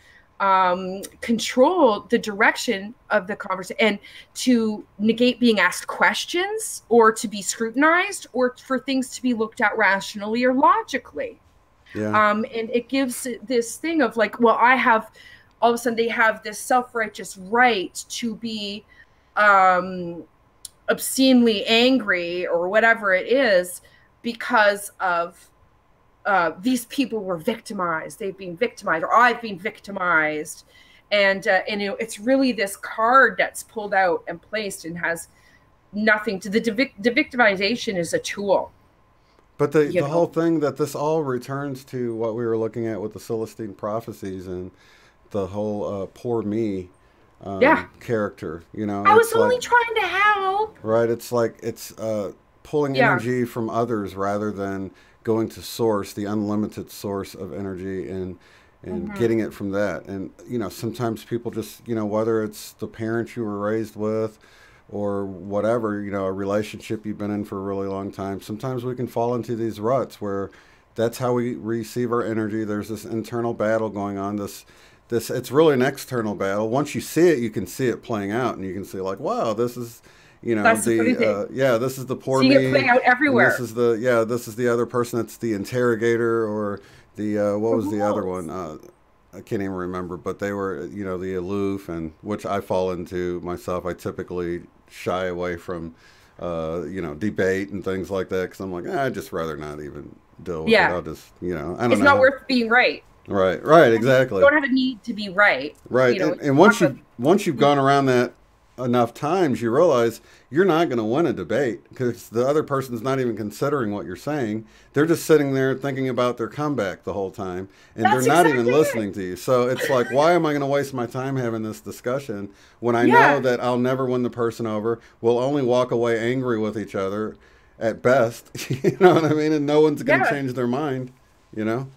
[SPEAKER 2] control the direction of the conversation, and to negate being asked questions, or to be scrutinized, or for things to be looked at rationally or logically.
[SPEAKER 1] Yeah.
[SPEAKER 2] And it gives this thing of like, well, I have, all of a sudden they have this self-righteous right to be um, obscenely angry or whatever it is, because of these people were victimized, they've been victimized, or I've been victimized. And it's really this card that's pulled out and placed, and has nothing to the victimization is a tool.
[SPEAKER 1] But the,
[SPEAKER 2] you
[SPEAKER 1] the whole
[SPEAKER 2] know
[SPEAKER 1] thing that this all returns to what we were looking at with the Celestine prophecies and the whole poor me
[SPEAKER 2] yeah,
[SPEAKER 1] character.
[SPEAKER 2] I was
[SPEAKER 1] It's like,
[SPEAKER 2] only trying to help.
[SPEAKER 1] right, it's like it's pulling
[SPEAKER 2] Yeah.
[SPEAKER 1] energy from others rather than going to source, the unlimited source of energy, and
[SPEAKER 2] Hmm.
[SPEAKER 1] getting it from that. And sometimes people just, whether it's the parents you were raised with or whatever, a relationship you've been in for a really long time, sometimes we can fall into these ruts where that's how we receive our energy. There's this internal battle going on, this it's really an external battle. Once you see it, you can see it playing out, and you can see like, wow, this is you know,
[SPEAKER 2] That's the funny thing.
[SPEAKER 1] yeah, this is the poor
[SPEAKER 2] Seeing
[SPEAKER 1] me.
[SPEAKER 2] it play out everywhere.
[SPEAKER 1] This is this is the other person that's the interrogator, or the what was the other one? I can't even remember, but they were, you know, the aloof, and which I fall into myself. I typically shy away from, you know, debate and things like that, because I'm like, I'd just rather not even deal with it. I'll just, you know, I don't know.
[SPEAKER 2] It's not worth being right.
[SPEAKER 1] Right, exactly.
[SPEAKER 2] You don't have a need to be right.
[SPEAKER 1] Right,
[SPEAKER 2] You know,
[SPEAKER 1] and once you've gone around that enough times, you realize you're not going to win a debate, because the other person's not even considering what you're saying. They're just sitting there thinking about their comeback the whole time, and they're not even listening to you. So it's like, why am I going to waste my time having this discussion when I know that I'll never win the person over? We'll only walk away angry with each other at best. You know what I mean? And no one's going to change their mind, you know?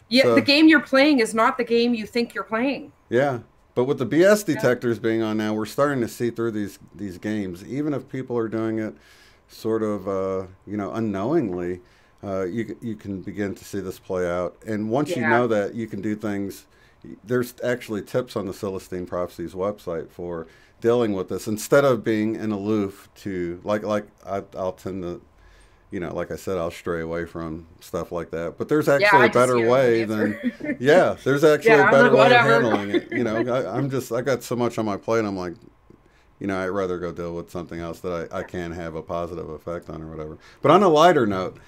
[SPEAKER 2] Yeah, so, the game you're playing is not the game you think you're playing.
[SPEAKER 1] Yeah. But with the BS detectors being on now, we're starting to see through these games. Even if people are doing it sort of, you know, unknowingly, you can begin to see this play out. And once you know that, you can do things. There's actually tips on the Celestine Prophecies website for dealing with this. Instead of being an aloof to, like I'll tend to, you know, like I said, I'll stray away from stuff like that. But there's actually a better way than, there's actually a better way of handling it. You know, I got so much on my plate. I'm like, you know, I'd rather go deal with something else that I can have a positive effect on or whatever. But on a lighter note,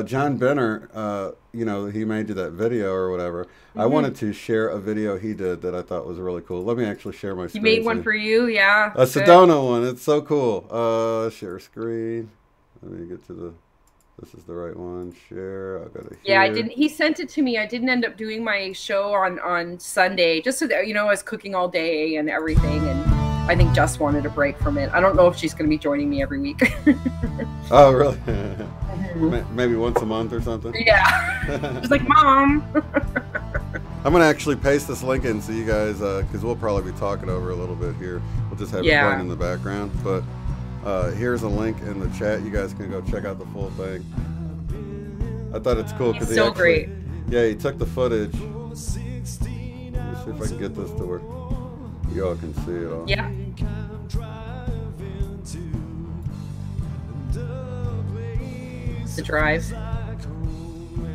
[SPEAKER 1] John Benner, you know, he made you that video or whatever. I wanted to share a video he did that I thought was really cool. Let me actually share my screen.
[SPEAKER 2] He made one for you, yeah.
[SPEAKER 1] A Sedona one. It's so cool. Share screen. Let me get to the... This is the right one. Share. I'll go to here.
[SPEAKER 2] Yeah, I didn't. He sent it to me. I didn't end up doing my show on Sunday, just so that, you know, I was cooking all day and everything, and I think Jess wanted a break from it. I don't know if she's going to be joining me every week.
[SPEAKER 1] Oh, really? Maybe once a month or something.
[SPEAKER 2] Yeah. She's like, Mom.
[SPEAKER 1] I'm going to actually paste this link in so you guys, because we'll probably be talking over a little bit here. We'll just have it playing in the background, but. Here's a link in the chat. You guys can go check out the full thing. I thought it's cool because
[SPEAKER 2] so great.
[SPEAKER 1] Yeah, he took the footage. Let me see if I can get this to where y'all can see it all.
[SPEAKER 2] Yeah. The drive.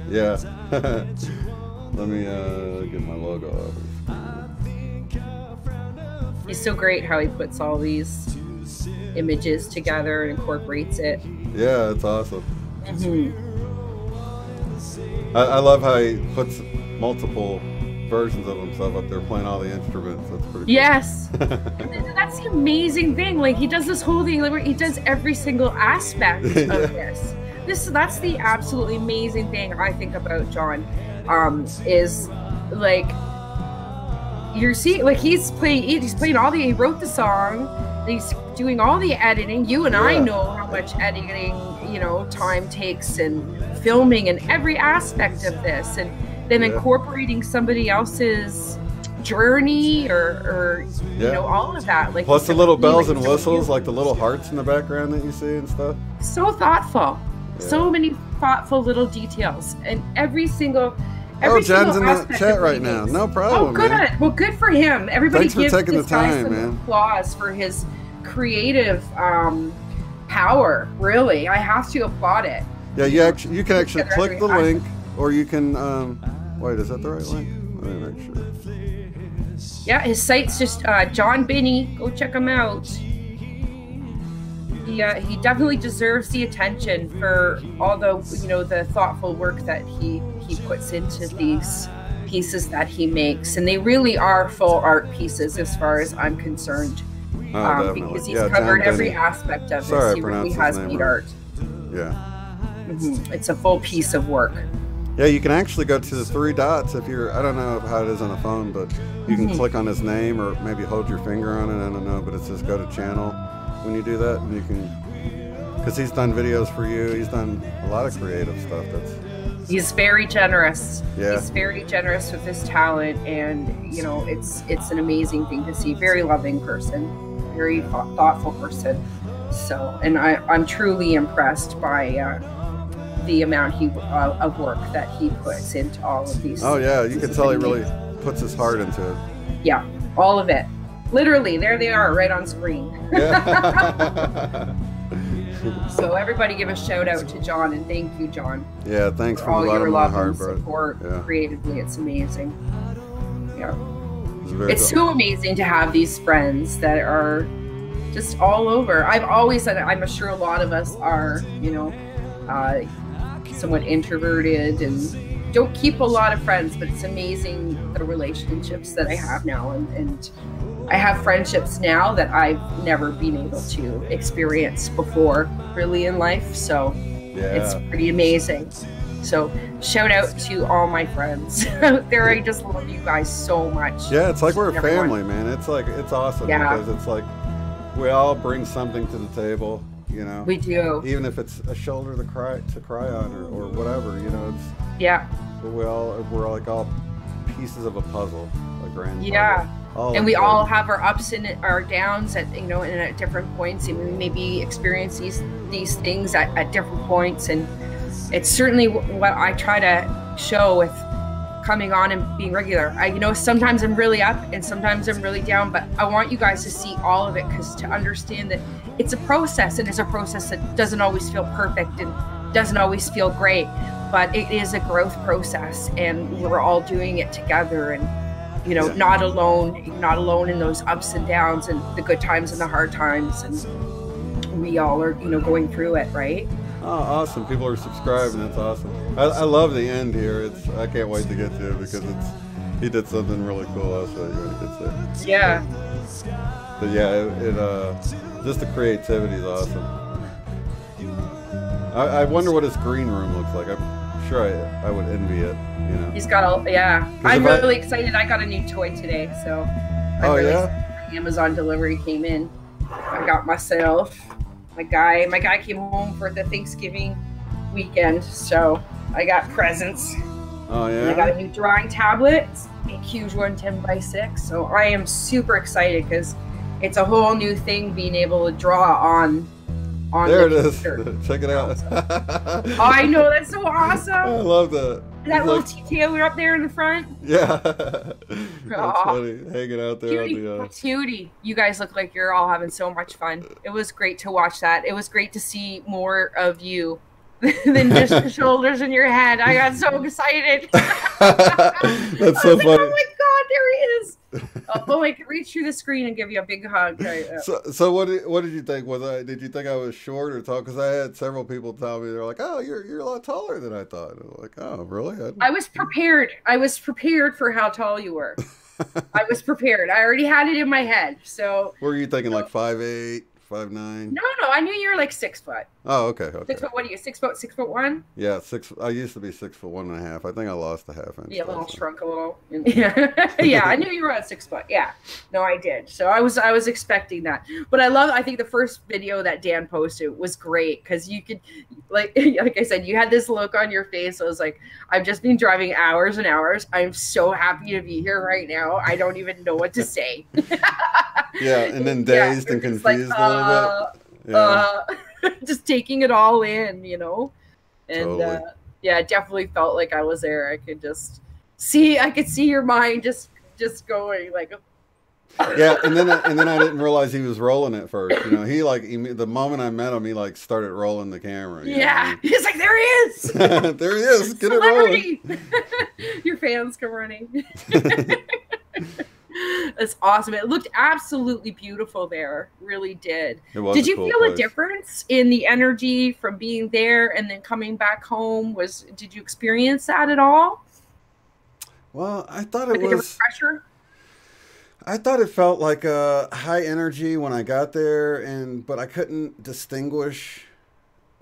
[SPEAKER 1] Yeah. Let me get my logo over.
[SPEAKER 2] He's so great how he puts all these images together and incorporates it.
[SPEAKER 1] Yeah, it's awesome. I love how he puts multiple versions of himself up there playing all the instruments. That's pretty cool.
[SPEAKER 2] Yes. And that's the amazing thing. Like, he does this whole thing where he does every single aspect of this. That's the absolutely amazing thing I think about John, is like, you're seeing, like, he's playing all the, he wrote the song, he's doing all the editing. You and I know how much editing, you know, time takes, and filming and every aspect of this, and then incorporating somebody else's journey or you know, all of that. Like,
[SPEAKER 1] plus the little bells and whistles, like the little hearts in the background that you see and stuff.
[SPEAKER 2] So thoughtful. So many thoughtful little details, and every single
[SPEAKER 1] John's in the chat right now. No problem.
[SPEAKER 2] Oh, good.
[SPEAKER 1] Man.
[SPEAKER 2] Well, good for him. Everybody
[SPEAKER 1] gives taking
[SPEAKER 2] this
[SPEAKER 1] the time,
[SPEAKER 2] guy some
[SPEAKER 1] man.
[SPEAKER 2] applause for his creative power. Really, I have to applaud it.
[SPEAKER 1] Yeah, you can actually click the link, or you can wait. Is that the right link? Let me make sure.
[SPEAKER 2] Yeah, his site's just John Binney. Go check him out. He definitely deserves the attention for all the, you know, the thoughtful work that he puts into these pieces that he makes, and they really are full art pieces as far as I'm concerned. Because he's covered every aspect of this. He really has made art.
[SPEAKER 1] Yeah.
[SPEAKER 2] It's a full piece of work.
[SPEAKER 1] Yeah, you can actually go to the 3 dots if you're, I don't know how it is on a phone, but you can click on his name or maybe hold your finger on it. I don't know, but it says go to channel when you do that, and you can, because he's done videos for you. He's done a lot of creative stuff.
[SPEAKER 2] He's very generous.
[SPEAKER 1] Yeah.
[SPEAKER 2] He's very generous with his talent, and, you know, it's an amazing thing to see. Very loving person, very thoughtful person. So, and I'm truly impressed by the amount of work that he puts into all of these.
[SPEAKER 1] Oh yeah, you can tell he really puts his heart into it.
[SPEAKER 2] Yeah, all of it. Literally, there they are, right on screen.
[SPEAKER 1] Yeah.
[SPEAKER 2] So everybody give a shout out to John, and thank you, John.
[SPEAKER 1] Yeah, thanks
[SPEAKER 2] for
[SPEAKER 1] from
[SPEAKER 2] all
[SPEAKER 1] the bottom
[SPEAKER 2] your
[SPEAKER 1] of my
[SPEAKER 2] love
[SPEAKER 1] heart,
[SPEAKER 2] and
[SPEAKER 1] bro.
[SPEAKER 2] support creatively. It's amazing. Yeah. It's
[SPEAKER 1] cool.
[SPEAKER 2] so amazing to have these friends that are just all over. I've always said, I'm sure a lot of us are, you know, somewhat introverted and don't keep a lot of friends, but it's amazing the relationships that I have now. And I have friendships now that I've never been able to experience before, really, in life. So it's pretty amazing. So shout out to all my friends out there. I just love you guys so much.
[SPEAKER 1] Yeah, it's like we're a family, man. It's like, it's awesome because it's like we all bring something to the table, you know.
[SPEAKER 2] We do.
[SPEAKER 1] Even if it's a shoulder to cry on or whatever, you know. It's we're like all pieces of a puzzle, a grand puzzle.
[SPEAKER 2] And we all have our ups and our downs at, you know, and at different points, and we maybe experience these things at different points. And it's certainly what I try to show with coming on and being regular. You know, sometimes I'm really up and sometimes I'm really down, but I want you guys to see all of it, because to understand that it's a process, and it's a process that doesn't always feel perfect and doesn't always feel great, but it is a growth process, and we're all doing it together. And you know, not alone in those ups and downs and the good times and the hard times, and we all are, you know, going through it, right?
[SPEAKER 1] Oh, awesome! People are subscribing. That's awesome. I love the end here. I can't wait to get to it because he did something really cool. I'll show you when it gets there.
[SPEAKER 2] Yeah.
[SPEAKER 1] But yeah, just the creativity is awesome. I wonder what his green room looks like. I'm sure I would envy it. You know.
[SPEAKER 2] He's got I'm really excited. I got a new toy today, so I'm really excited. Amazon delivery came in. I got myself. My guy came home for the Thanksgiving weekend, so I got presents.
[SPEAKER 1] Oh yeah.
[SPEAKER 2] And I got a new drawing tablet, it's a big huge one, 10x6. So I am super excited because it's a whole new thing being able to draw on.
[SPEAKER 1] There it is. Check it out.
[SPEAKER 2] Oh, I know, that's so awesome. I
[SPEAKER 1] love that.
[SPEAKER 2] That little T-Taylor up there in the front.
[SPEAKER 1] Yeah. That's funny. Hanging out there.
[SPEAKER 2] Cutie. You guys look like you're all having so much fun. It was great to watch that. It was great to see more of you than just your shoulders and your head. I got so excited.
[SPEAKER 1] That's so funny.
[SPEAKER 2] Oh my God, there he is. Oh, I could reach through the screen and give you a big hug.
[SPEAKER 1] So what did you think? Did you think I was short or tall? Because I had several people tell me, they're like, "Oh, you're a lot taller than I thought." And I'm like, "Oh, really?"
[SPEAKER 2] I was prepared. I was prepared for how tall you were. I was prepared. I already had it in my head. So.
[SPEAKER 1] Were you thinking like 5'8"? 5'9"?
[SPEAKER 2] No, I knew you were like 6 foot.
[SPEAKER 1] Oh, okay.
[SPEAKER 2] 6 foot. What are you? 6 foot? 6'1"?
[SPEAKER 1] Yeah, 6. I used to be 6'1.5". I think I lost a half inch.
[SPEAKER 2] Yeah, a little shrunk a little. Yeah, I knew you were at 6 foot. Yeah, no, I did. So I was expecting that. But I think the first video that Dan posted was great because you could, like I said, you had this look on your face. I was like, I've just been driving hours and hours. I'm so happy to be here right now. I don't even know what to say.
[SPEAKER 1] Yeah, and then dazed and confused a little bit. Yeah.
[SPEAKER 2] Just taking it all in, you know. And
[SPEAKER 1] totally.
[SPEAKER 2] yeah, it definitely felt like I was there. I could see your mind just going like.
[SPEAKER 1] Yeah, and then I didn't realize he was rolling at first. You know, the moment I met him, he like started rolling the camera.
[SPEAKER 2] Yeah, he's like, there he is.
[SPEAKER 1] There he is. Get it rolling.
[SPEAKER 2] Your fans come running. It's awesome. It looked absolutely beautiful there. Really did. Did you feel a difference in the energy from being there and then coming back home? Did you experience that at all?
[SPEAKER 1] Well, I thought it was
[SPEAKER 2] pressure.
[SPEAKER 1] I thought it felt like a high energy when I got there, but I couldn't distinguish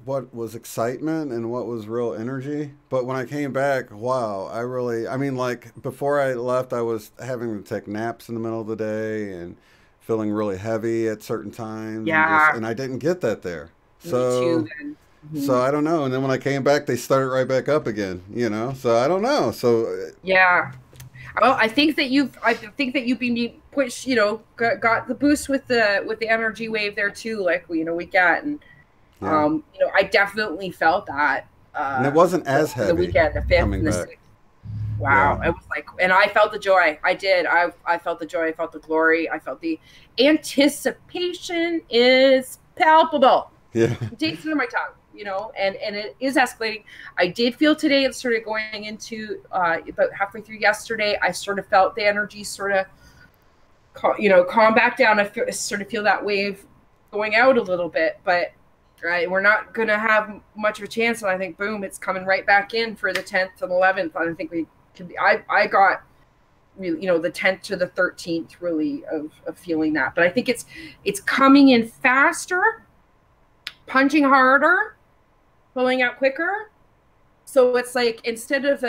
[SPEAKER 1] what was excitement and what was real energy. But when I came back, wow, like before I left, I was having to take naps in the middle of the day and feeling really heavy at certain times.
[SPEAKER 2] Yeah.
[SPEAKER 1] And I didn't get that there.
[SPEAKER 2] Me too, then. Mm-hmm.
[SPEAKER 1] So I don't know. And then when I came back, they started right back up again, you know? So I don't know. So
[SPEAKER 2] yeah. Well, I think that you've been pushed, you know, got the boost with the energy wave there too, like we got, and
[SPEAKER 1] yeah.
[SPEAKER 2] You know, I definitely felt that.
[SPEAKER 1] And it wasn't as heavy.
[SPEAKER 2] The weekend, the 5th and the 6th. wow. It was like, and I felt the joy. I did. I felt the joy. I felt the glory. I felt the anticipation is palpable.
[SPEAKER 1] Yeah.
[SPEAKER 2] It takes it on my tongue, you know, and it is escalating. I did feel today it started going into about halfway through yesterday. I sort of felt the energy sort of, calm back down. I sort of feel that wave going out a little bit, but we're not going to have much of a chance. And I think, boom, it's coming right back in for the 10th and 11th. I think we could be, I got, the 10th to the 13th really of feeling that. But I think it's coming in faster, punching harder, pulling out quicker. So it's like, instead of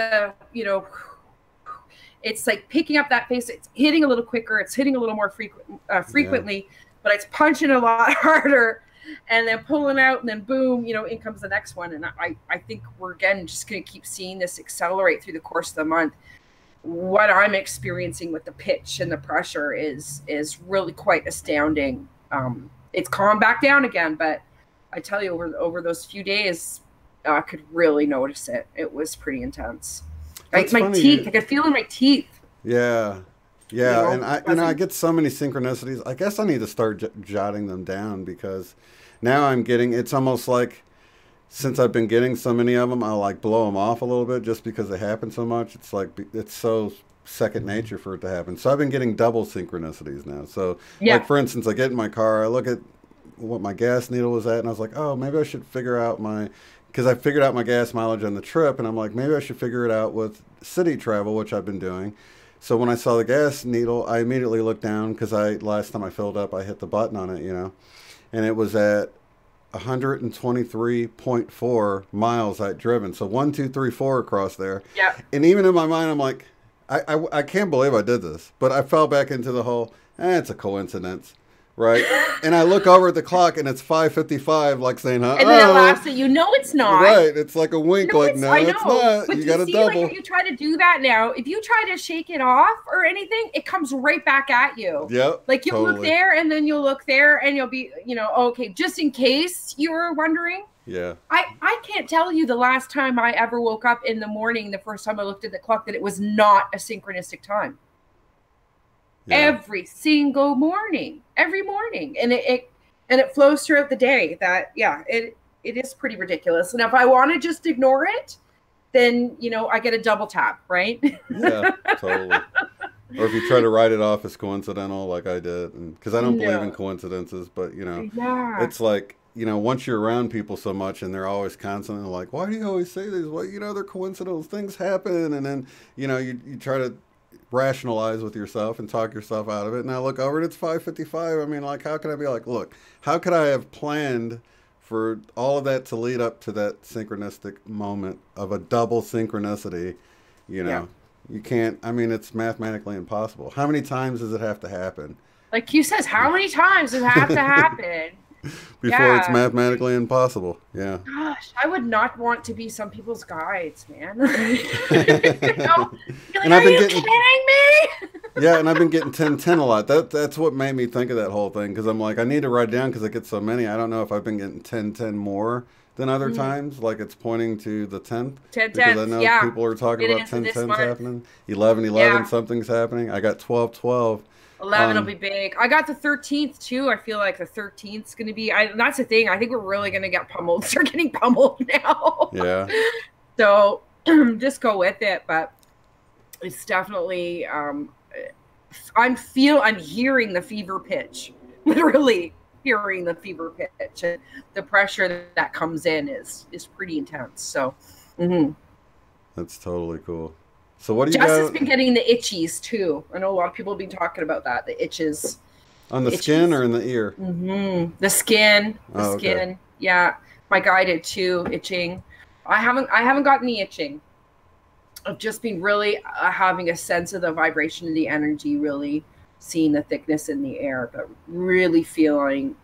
[SPEAKER 2] it's like picking up that pace, it's hitting a little quicker, it's hitting a little more frequently, but it's punching a lot harder, and then pulling out, and then boom, in comes the next one. And I think we're again just going to keep seeing this accelerate through the course of the month. What I'm experiencing with the pitch and the pressure is really quite astounding. It's calmed back down again, but I tell you, over those few days, I could really notice it. It was pretty intense. Like my teeth, I could feel in my teeth.
[SPEAKER 1] Yeah. And I get so many synchronicities. I guess I need to start jotting them down, because now I'm getting, it's almost like, since I've been getting so many of them, I'll like blow them off a little bit just because they happen so much. It's like, it's so second nature for it to happen. So I've been getting double synchronicities now. So like, for instance, I get in my car, I look at what my gas needle was at, and I was like, oh, maybe I should figure out because I figured out my gas mileage on the trip, and I'm like, maybe I should figure it out with city travel, which I've been doing. So when I saw the gas needle, I immediately looked down, because last time I filled up, I hit the button on it, and it was at 123.4 miles I'd driven. So 1, 2, 3, 4 across there.
[SPEAKER 2] Yeah.
[SPEAKER 1] And even in my mind, I'm like, I can't believe I did this. But I fell back into the whole, it's a coincidence. Right. And I look over at the clock, and it's 5:55, like saying,
[SPEAKER 2] and then it laughs at you. No, it's not.
[SPEAKER 1] Right. It's like a wink, like, no, it's not.
[SPEAKER 2] But
[SPEAKER 1] you got to double.
[SPEAKER 2] Like, if you try to do that now, if you try to shake it off or anything, it comes right back at you.
[SPEAKER 1] Yep.
[SPEAKER 2] Like, you'll look there, and then you'll look there, and you'll be, okay, just in case you were wondering.
[SPEAKER 1] Yeah.
[SPEAKER 2] I can't tell you the last time I ever woke up in the morning, the first time I looked at the clock, that it was not a synchronistic time. Yeah. Every single morning, every morning, and it flows throughout the day. That it is pretty ridiculous. And if I want to just ignore it, then I get a double tap, right?
[SPEAKER 1] Yeah, totally. Or if you try to write it off as coincidental, like I did, because I don't believe in coincidences, but it's like, once you're around people so much, and they're always constantly like, why do you always say this? Well, they're coincidental. Things happen, and then you try to rationalize with yourself and talk yourself out of it. And I look over and it's 5:55. I mean, like, how can I be like, look, how could I have planned for all of that to lead up to that synchronistic moment of a double synchronicity? You can't, I mean, it's mathematically impossible. How many times does it have to happen?
[SPEAKER 2] Like you says, how many times does it have to happen?
[SPEAKER 1] Before it's mathematically impossible. Yeah.
[SPEAKER 2] Gosh, I would not want to be some people's guides, man.
[SPEAKER 1] And
[SPEAKER 2] I've been kidding me?
[SPEAKER 1] Yeah, and I've been getting 1010 a lot. That's what made me think of that whole thing, because I'm like, I need to write it down because I get so many. I don't know if I've been getting 1010 more than other times. Like, it's pointing to the 10th.
[SPEAKER 2] 10
[SPEAKER 1] because I know people are talking about 1010's happening. 11 something's happening. I got 12.
[SPEAKER 2] 11 will be big. I got the 13th too. I feel like the 13th is going to be. That's the thing. I think we're really going to get pummeled. Start getting pummeled now.
[SPEAKER 1] Yeah.
[SPEAKER 2] So just go with it. But it's definitely. I'm hearing the fever pitch. Literally hearing the fever pitch. And the pressure that comes in is pretty intense. So.
[SPEAKER 1] That's totally cool. So what do you
[SPEAKER 2] Jess has been getting the itchies too. I know a lot of people have been talking about that. The itches.
[SPEAKER 1] On the skin or in the ear?
[SPEAKER 2] The skin. The skin. Okay. Yeah. My guy did too, itching. I haven't gotten the itching. I've just been really having a sense of the vibration of the energy, really seeing the thickness in the air, but really feeling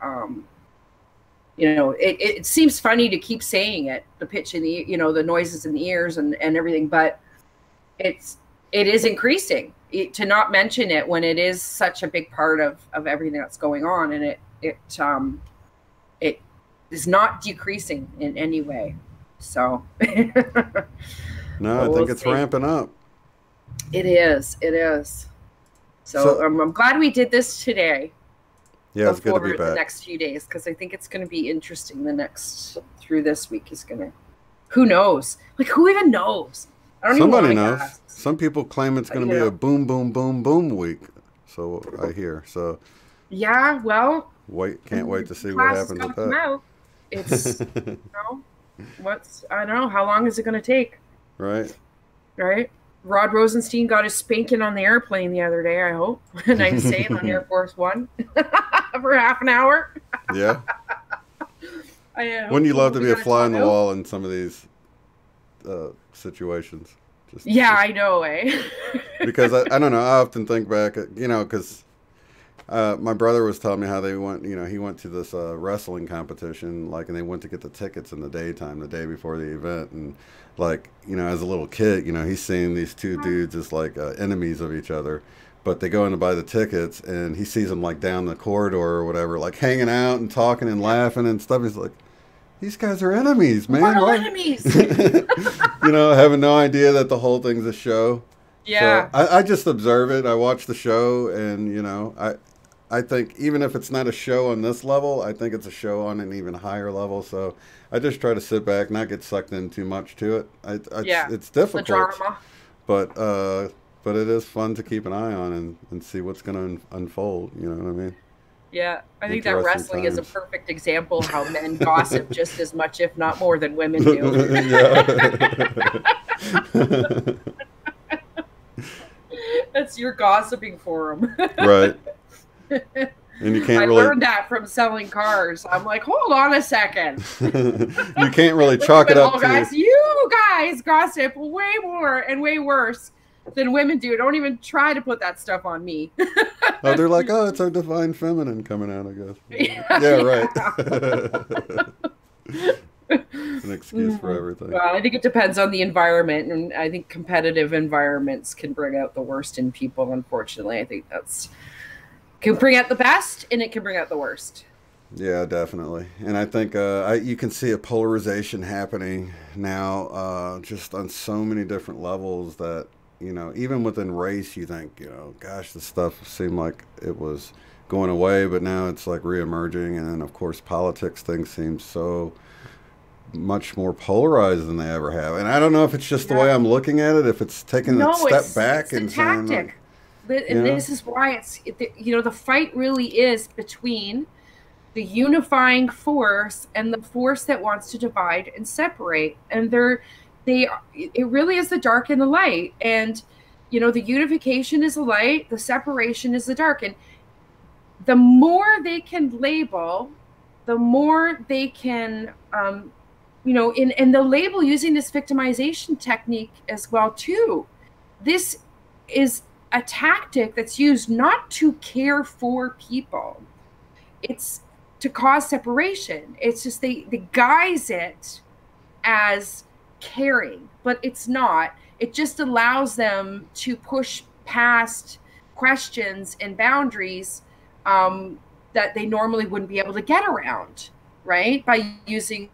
[SPEAKER 2] it seems funny to keep saying it, the pitch in the the noises in the ears and everything, but it is increasing, to not mention it when it is such a big part of everything that's going on. And it is not decreasing in any way. So
[SPEAKER 1] no, I think it's ramping up.
[SPEAKER 2] It is. It is. So, I'm glad we did this today.
[SPEAKER 1] Yeah, it's good to be
[SPEAKER 2] The
[SPEAKER 1] back.
[SPEAKER 2] next few days, because I think it's going to be interesting. The next through this week is going to. Who knows? Like, who even knows? I don't
[SPEAKER 1] Somebody
[SPEAKER 2] even want
[SPEAKER 1] knows.
[SPEAKER 2] to guess.
[SPEAKER 1] Some people claim it's going to be a boom, boom, boom, boom week. So I hear. So
[SPEAKER 2] yeah, well,
[SPEAKER 1] can't wait to see what happens with that.
[SPEAKER 2] Out. It's I don't know, how long is it going to take?
[SPEAKER 1] Right.
[SPEAKER 2] Rod Rosenstein got his spanking on the airplane the other day, I hope. Nice save on Air Force One for half an hour.
[SPEAKER 1] Yeah. Wouldn't you love to be a fly on the wall in some of these situations?
[SPEAKER 2] I know, eh?
[SPEAKER 1] Because I don't know. I often think back, because my brother was telling me how they went. He went to this wrestling competition, and they went to get the tickets in the daytime, the day before the event, and as a little kid, he's seeing these two dudes as enemies of each other. But they go in to buy the tickets, and he sees them down the corridor or whatever, hanging out and talking and laughing and stuff. He's like, these guys are enemies, man.
[SPEAKER 2] Mortal enemies.
[SPEAKER 1] Having no idea that the whole thing's a show.
[SPEAKER 2] Yeah.
[SPEAKER 1] So I just observe it. I watch the show, and I think even if it's not a show on this level, I think it's a show on an even higher level. So I just try to sit back, not get sucked in too much to it. It's difficult,
[SPEAKER 2] the drama.
[SPEAKER 1] but it is fun to keep an eye on and see what's going to unfold. You know what I mean?
[SPEAKER 2] Yeah, I think that wrestling is a perfect example of how men gossip just as much, if not more, than women do. That's your gossiping forum.
[SPEAKER 1] Right. And you can't really...
[SPEAKER 2] I learned that from selling cars. I'm like, hold on a second.
[SPEAKER 1] You can't really chalk it up to...
[SPEAKER 2] You guys gossip way more and way worse than women do. Don't even try to put that stuff on me.
[SPEAKER 1] Oh, they're like, oh, it's our divine feminine coming out, I guess. Yeah, right. An excuse for everything.
[SPEAKER 2] Well, I think it depends on the environment, and I think competitive environments can bring out the worst in people, unfortunately. I think that's can bring out the best, and it can bring out the worst.
[SPEAKER 1] Yeah, definitely. And I think you can see a polarization happening now just on so many different levels that, even within race, you think, gosh, this stuff seemed like it was going away, but now it's reemerging. And then, of course, politics things seem so much more polarized than they ever have. And I don't know if it's just the way I'm looking at it, if it's taking a step back and saying,
[SPEAKER 2] and this is why the fight really is between the unifying force and the force that wants to divide and separate. And it really is the dark and the light. And, the unification is the light, the separation is the dark. And the more they can label, the more they can, and the label using this victimization technique as well, too. This is a tactic that's used not to care for people. It's to cause separation. It's just they guise it as caring, but it's not. It just allows them to push past questions and boundaries that they normally wouldn't be able to get around, right? By using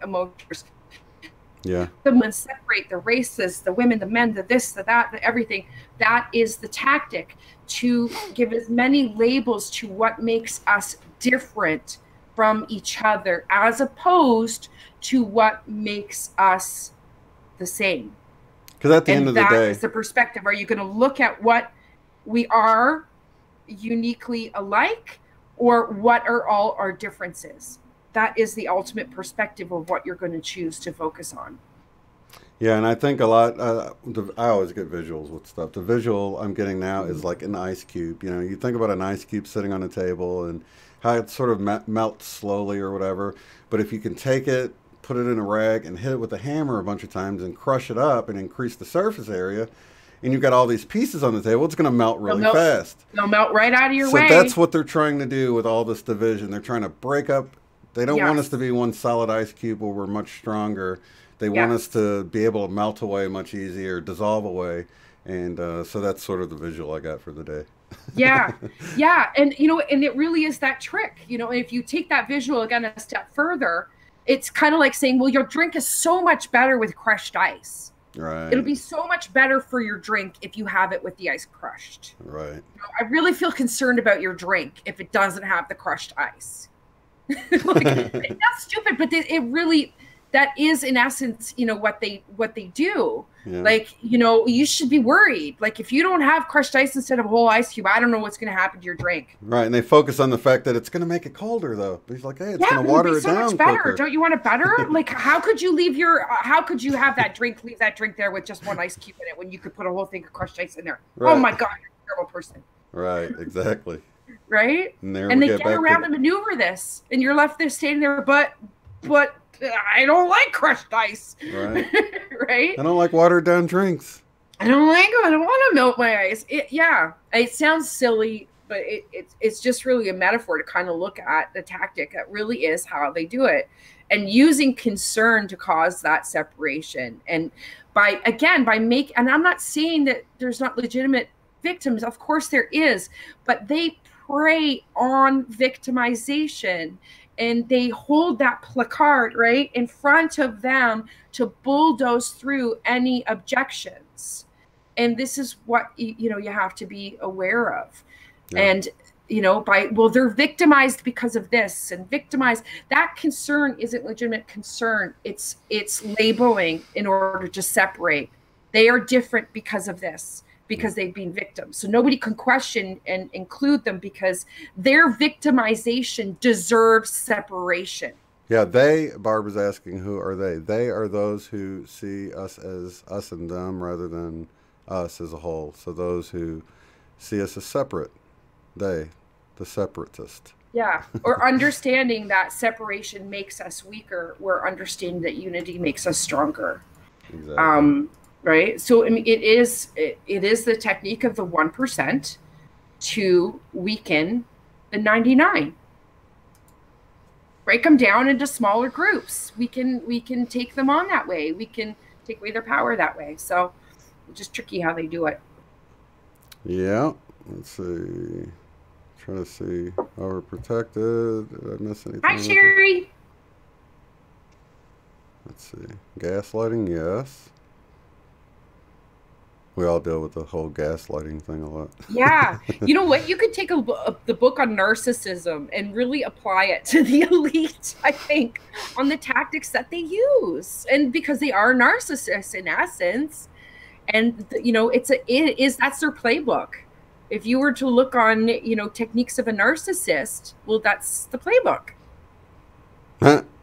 [SPEAKER 2] emotions.
[SPEAKER 1] Yeah.
[SPEAKER 2] Someone separate the races, the women, the men, the this, the that, the everything. That is the tactic, to give as many labels to what makes us different from each other, as opposed to what makes us the same.
[SPEAKER 1] Because at the end of the day,
[SPEAKER 2] that is the perspective. Are you going to look at what we are uniquely alike, or what are all our differences? That is the ultimate perspective of what you're going to choose to focus on.
[SPEAKER 1] Yeah, and I think a lot, I always get visuals with stuff. The visual I'm getting now is like an ice cube. You think about an ice cube sitting on a table and how it sort of melts slowly or whatever. But if you can take it, put it in a rag and hit it with a hammer a bunch of times and crush it up and increase the surface area, and you've got all these pieces on the table, it's going to melt really fast.
[SPEAKER 2] They'll melt right out of your way.
[SPEAKER 1] So that's what they're trying to do with all this division. They're trying to break up. They don't want us to be one solid ice cube where we're much stronger. They want us to be able to melt away much easier, dissolve away. And so that's sort of the visual I got for the day.
[SPEAKER 2] Yeah. And, and it really is that trick. If you take that visual again a step further, it's kind of like saying, well, your drink is so much better with crushed ice.
[SPEAKER 1] Right.
[SPEAKER 2] It'll be so much better for your drink if you have it with the ice crushed.
[SPEAKER 1] Right.
[SPEAKER 2] I really feel concerned about your drink if it doesn't have the crushed ice. Like, that's stupid, but it really, that is in essence, what they do.
[SPEAKER 1] Yeah.
[SPEAKER 2] Like, you should be worried. Like, if you don't have crushed ice instead of a whole ice cube, I don't know what's going to happen to your drink.
[SPEAKER 1] Right, and they focus on the fact that it's going to make it colder, though. He's like, hey, it's going to water it
[SPEAKER 2] so
[SPEAKER 1] down
[SPEAKER 2] much better.
[SPEAKER 1] quicker.
[SPEAKER 2] Don't you want it better? Like, how could you leave how could you have leave that drink there with just one ice cube in it when you could put a whole thing of crushed ice in there? Right. Oh my God, you're a terrible person.
[SPEAKER 1] Right, exactly.
[SPEAKER 2] Right? And they get around and maneuver this, and you're left there standing there, but I don't like crushed ice.
[SPEAKER 1] Right.
[SPEAKER 2] Right?
[SPEAKER 1] I don't like watered down drinks.
[SPEAKER 2] I don't want to melt my ice. It sounds silly, but it's just really a metaphor to kind of look at the tactic. That really is how they do it. And using concern to cause that separation. And and I'm not saying that there's not legitimate victims. Of course there is, but they prey on victimization, and they hold that placard right in front of them to bulldoze through any objections. And this is what you have to be aware of. Yeah. And they're victimized because of this, and victimized. That concern isn't legitimate concern. It's labeling in order to separate. They are different because of this, because they've been victims. So nobody can question and include them, because their victimization deserves separation.
[SPEAKER 1] Yeah, Barbara's asking, who are they? They are those who see us as us and them rather than us as a whole. So those who see us as separate, the separatist.
[SPEAKER 2] Yeah, or understanding that separation makes us weaker, where understanding that unity makes us stronger.
[SPEAKER 1] Exactly.
[SPEAKER 2] Right. So I mean, it is the technique of the 1% to weaken the 99. Break them down into smaller groups. We can take them on that way. We can take away their power that way. So it's just tricky how they do it.
[SPEAKER 1] Yeah. Let's see. Trying to see. Overprotected. Did I miss anything?
[SPEAKER 2] Hi, Sherry.
[SPEAKER 1] Let's see. Gaslighting, yes. We all deal with the whole gaslighting thing a lot.
[SPEAKER 2] Yeah. You know what? You could take the book on narcissism and really apply it to the elite, I think, on the tactics that they use. And because they are narcissists in essence. And, that's their playbook. If you were to look on, techniques of a narcissist, well, that's the playbook.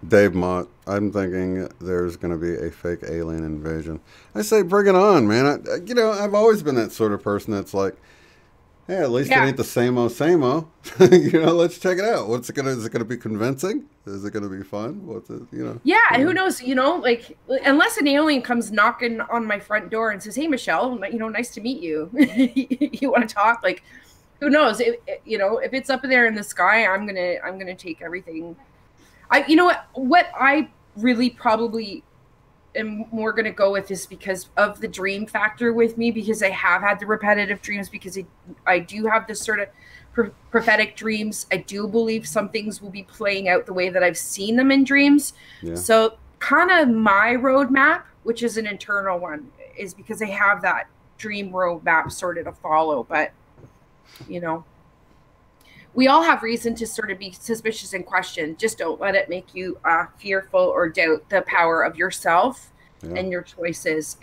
[SPEAKER 1] Dave Mott, I'm thinking there's going to be a fake alien invasion. I say, bring it on, man. I've always been that sort of person that's like, hey, at least it ain't the same-o, same-o. Let's check it out. Is it going to be convincing? Is it going to be fun?
[SPEAKER 2] Yeah, who knows? Like, unless an alien comes knocking on my front door and says, hey, Michelle, nice to meet you. You want to talk? Like, who knows? If it's up there in the sky, I'm gonna take everything. What I really probably am more going to go with is because of the dream factor with me, because I have had the repetitive dreams, because I do have this sort of prophetic dreams. I do believe some things will be playing out the way that I've seen them in dreams. Yeah. So kind of my roadmap, which is an internal one, is because I have that dream roadmap sort of to follow. But, we all have reason to sort of be suspicious and question. Just don't let it make you fearful or doubt the power of yourself and your choices,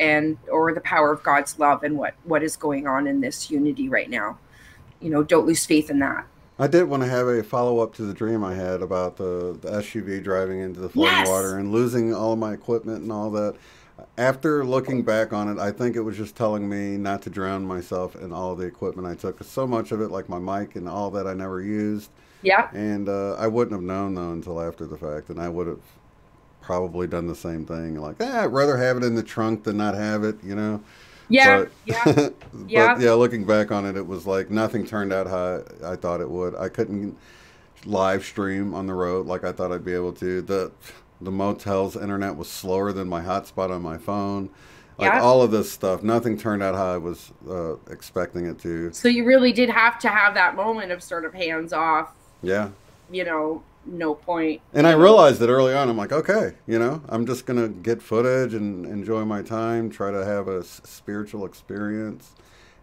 [SPEAKER 2] or the power of God's love and what is going on in this unity right now. Don't lose faith in that.
[SPEAKER 1] I did want to have a follow-up to the dream I had about the SUV driving into the flooding water and losing all of my equipment and all that. After looking back on it, I think it was just telling me not to drown myself in all the equipment I took. So much of it, like my mic and all that, I never used.
[SPEAKER 2] Yeah.
[SPEAKER 1] And I wouldn't have known, though, until after the fact. And I would have probably done the same thing. Like, I'd rather have it in the trunk than not have it,
[SPEAKER 2] Yeah,
[SPEAKER 1] but, yeah, looking back on it, it was like nothing turned out how I thought it would. I couldn't live stream on the road like I thought I'd be able to. The motel's internet was slower than my hotspot on my phone. Like all of this stuff, nothing turned out how I was expecting it to.
[SPEAKER 2] So you really did have to have that moment of sort of hands off.
[SPEAKER 1] Yeah.
[SPEAKER 2] no point.
[SPEAKER 1] And I realized that early on. I'm like, okay, you know, I'm just gonna get footage and enjoy my time, try to have a spiritual experience,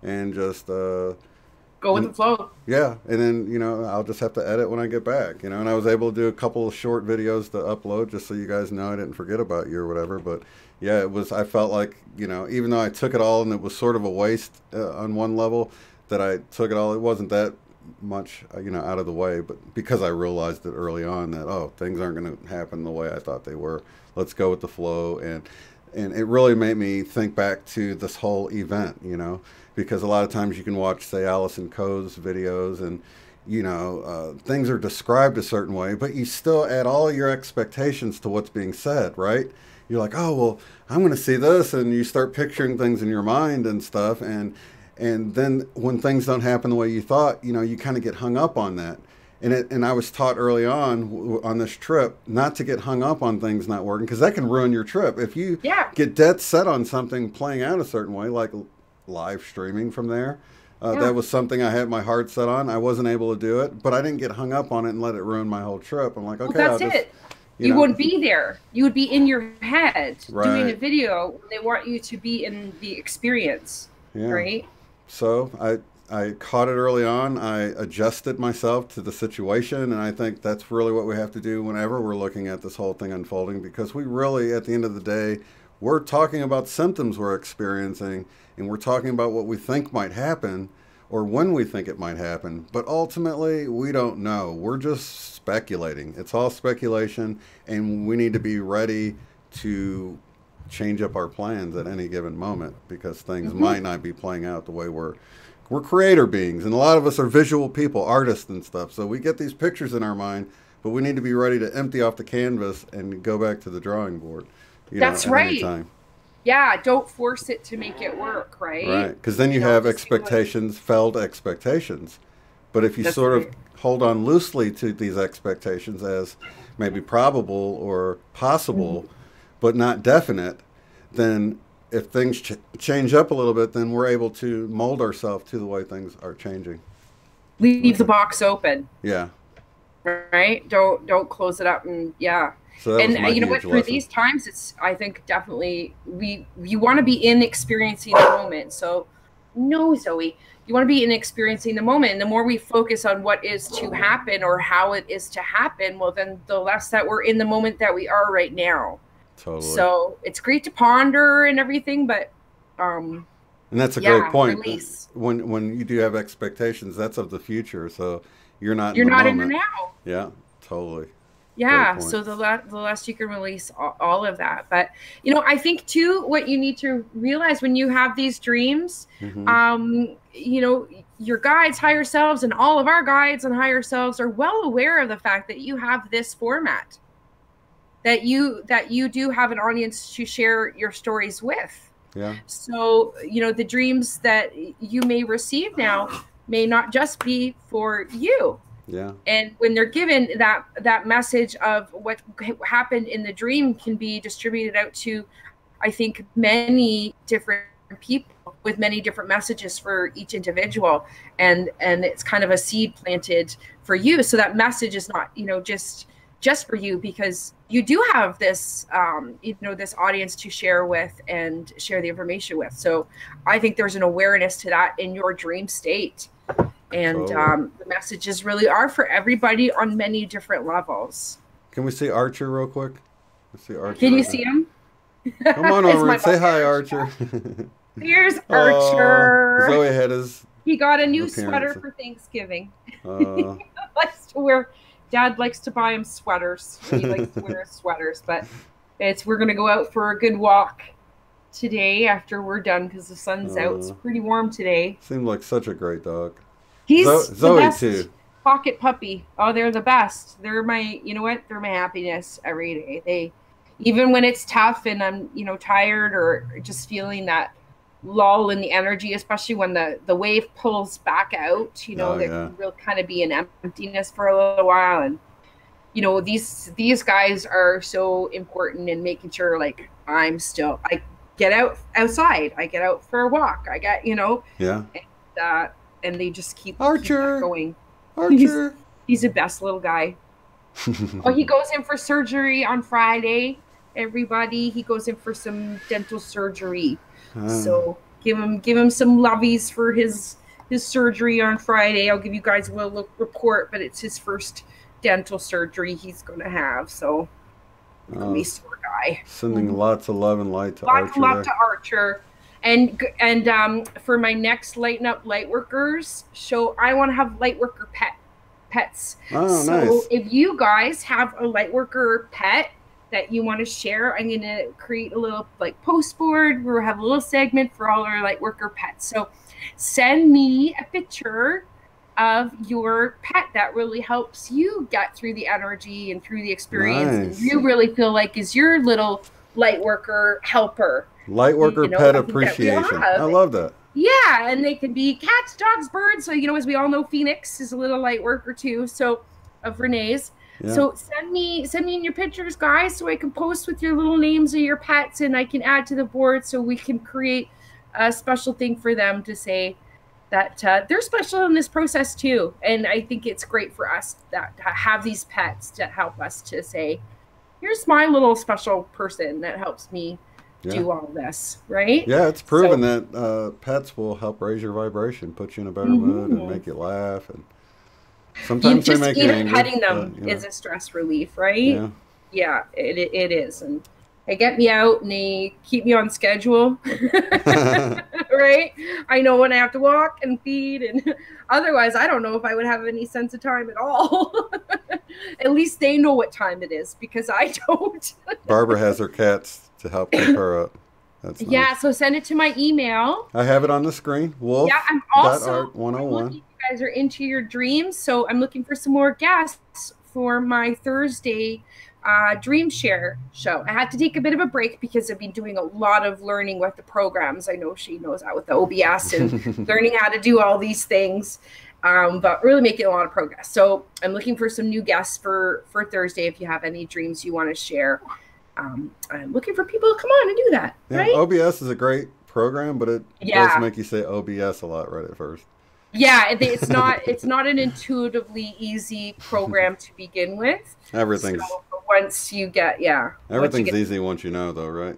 [SPEAKER 1] and just
[SPEAKER 2] Go with
[SPEAKER 1] and
[SPEAKER 2] the flow.
[SPEAKER 1] yeah, and then you know I'll just have to edit when I get back, you know. And I was able to do a couple of short videos to upload just so you guys know I didn't forget about you or whatever. But yeah, it was. I felt like you know, even though I took it all and it was sort of a waste on one level, that I took it all. It wasn't that much, you know, out of the way, but because I realized it early on that oh, things aren't going to happen the way I thought they were. Let's go with the flow, and it really made me think back to this whole event, you know, because a lot of times you can watch, say, Allison Coe's videos, and you know, things are described a certain way, but you still add all your expectations to what's being said, right? You're like, oh well, I'm going to see this, and you start picturing things in your mind and stuff, and then when things don't happen the way you thought, you know, you kind of get hung up on that. And I was taught early on this trip not to get hung up on things not working, because that can ruin your trip. If you get dead set on something playing out a certain way, like live streaming from there, that was something I had my heart set on. I wasn't able to do it, but I didn't get hung up on it and let it ruin my whole trip. I'm like, okay,
[SPEAKER 2] well, that's it. You know, wouldn't be there. You would be in your head doing a video. They want you to be in the experience, right?
[SPEAKER 1] So I caught it early on. I adjusted myself to the situation, and I think that's really what we have to do whenever we're looking at this whole thing unfolding, because we really, at the end of the day, we're talking about symptoms we're experiencing, and we're talking about what we think might happen or when we think it might happen, but ultimately we don't know. We're just speculating. It's all speculation, and we need to be ready to change up our plans at any given moment, because things might not be playing out the way we're creator beings, and a lot of us are visual people, artists and stuff, so we get these pictures in our mind, but we need to be ready to empty off the canvas and go back to the drawing board.
[SPEAKER 2] That's right. Yeah, don't force it to make it work, right?
[SPEAKER 1] Right, because then you have expectations, failed expectations. But if you sort of hold on loosely to these expectations as maybe probable or possible, but not definite, then if things change up a little bit, then we're able to mold ourselves to the way things are changing.
[SPEAKER 2] Leave the box open.
[SPEAKER 1] Yeah.
[SPEAKER 2] Right? Don't close it up, and
[SPEAKER 1] So
[SPEAKER 2] and you know what, for these times, it's, I think definitely you want to be in experiencing the moment. So no, Zoe, you want to be in experiencing the moment, and the more we focus on what is to happen or how it is to happen, well, then the less that we're in the moment that we are right now.
[SPEAKER 1] Totally.
[SPEAKER 2] So it's great to ponder and everything, but
[SPEAKER 1] and that's a great point. Release. When you do have expectations, that's of the future, so you're not in the
[SPEAKER 2] now.
[SPEAKER 1] Yeah, totally.
[SPEAKER 2] Yeah, so the less you can release all of that. But, you know, I think, too, what you need to realize when you have these dreams, you know, your guides, higher selves, and all of our guides and higher selves are well aware of the fact that you have this format, that you do have an audience to share your stories with.
[SPEAKER 1] Yeah. So,
[SPEAKER 2] you know, the dreams that you may receive now may not just be for you.
[SPEAKER 1] Yeah.
[SPEAKER 2] And when they're given that message of what happened in the dream can be distributed out to, I think, many different people with many different messages for each individual. And it's kind of a seed planted for you. So that message is not, you know, just for you, because you do have this, you know, this audience to share with and share the information with. So I think there's an awareness to that in your dream state. And the messages really are for everybody on many different levels.
[SPEAKER 1] Can we see Archer real quick? Let's see Archer.
[SPEAKER 2] Can you see him?
[SPEAKER 1] Come on over and say hi, Archer.
[SPEAKER 2] Here's Archer.
[SPEAKER 1] Zoe had his.
[SPEAKER 2] He got a new sweater for Thanksgiving. Dad likes to buy him sweaters. He likes to wear sweaters, but we're gonna go out for a good walk today after we're done, because the sun's out. It's pretty warm today.
[SPEAKER 1] Seemed like such a great dog.
[SPEAKER 2] He's
[SPEAKER 1] Zoe
[SPEAKER 2] the best
[SPEAKER 1] too.
[SPEAKER 2] Pocket puppy. Oh, they're the best. They're my, you know what? They're my happiness every day. They, even when it's tough and I'm, you know, tired or just feeling that lull in the energy, especially when the wave pulls back out, you know, can real kind of be an emptiness for a little while. And, you know, these guys are so important in making sure, like, I get outside, I get out for a walk, I get, you know, and they just keep
[SPEAKER 1] Archer
[SPEAKER 2] going.
[SPEAKER 1] Archer,
[SPEAKER 2] he's the best little guy. Oh, he goes in for surgery on Friday. Everybody, he goes in for some dental surgery. So give him some lovies for his surgery on Friday. I'll give you guys a little report, but it's his first dental surgery he's going to have. So me sore guy.
[SPEAKER 1] Sending lots of love and light to
[SPEAKER 2] Lots
[SPEAKER 1] Archer.
[SPEAKER 2] of love to Archer. And for my next Lighten Up Lightworkers show, I want to have Lightworker pets.
[SPEAKER 1] Oh,
[SPEAKER 2] so
[SPEAKER 1] nice.
[SPEAKER 2] if you guys have a Lightworker pet that you want to share, I'm going to create a little like post board where we'll have a little segment for all our Lightworker pets. So send me a picture of your pet that really helps you get through the energy and through the experience.
[SPEAKER 1] Nice.
[SPEAKER 2] And you really feel like is your little Lightworker helper.
[SPEAKER 1] Lightworker pet appreciation. I love that.
[SPEAKER 2] Yeah, and they can be cats, dogs, birds. So, as we all know, Phoenix is a little Lightworker too. So, of Renee's. Yeah. So send me in your pictures, guys, so I can post with your little names of your pets, and I can add to the board so we can create a special thing for them to say that they're special in this process too. And I think it's great for us that to have these pets to help us to say, here's my little special person that helps me do all this, right?
[SPEAKER 1] Yeah, it's proven that pets will help raise your vibration, put you in a better mood, and make you laugh. And sometimes they make you angry.
[SPEAKER 2] Petting them is a stress relief, right? Yeah, it is. And they get me out and they keep me on schedule, right? I know when I have to walk and feed, and otherwise I don't know if I would have any sense of time at all. At least they know what time it is, because I don't.
[SPEAKER 1] Barbara has her cats to help keep her up. That's nice.
[SPEAKER 2] Yeah, so send it to my email.
[SPEAKER 1] I have it on the screen. Wolf.
[SPEAKER 2] Yeah, I'm also
[SPEAKER 1] art101.
[SPEAKER 2] You guys are into your dreams, so I'm looking for some more guests for my Thursday Dream Share show. I had to take a bit of a break because I've been doing a lot of learning with the programs. I know she knows that with the OBS and learning how to do all these things, but really making a lot of progress. So I'm looking for some new guests for Thursday. If you have any dreams you want to share, I'm looking for people to come on and do that.
[SPEAKER 1] Yeah,
[SPEAKER 2] right?
[SPEAKER 1] OBS is a great program, but it does make you say OBS a lot right at first.
[SPEAKER 2] Yeah, it's not an intuitively easy program to begin with.
[SPEAKER 1] Everything's
[SPEAKER 2] once you get
[SPEAKER 1] everything's easy once you know, though, right?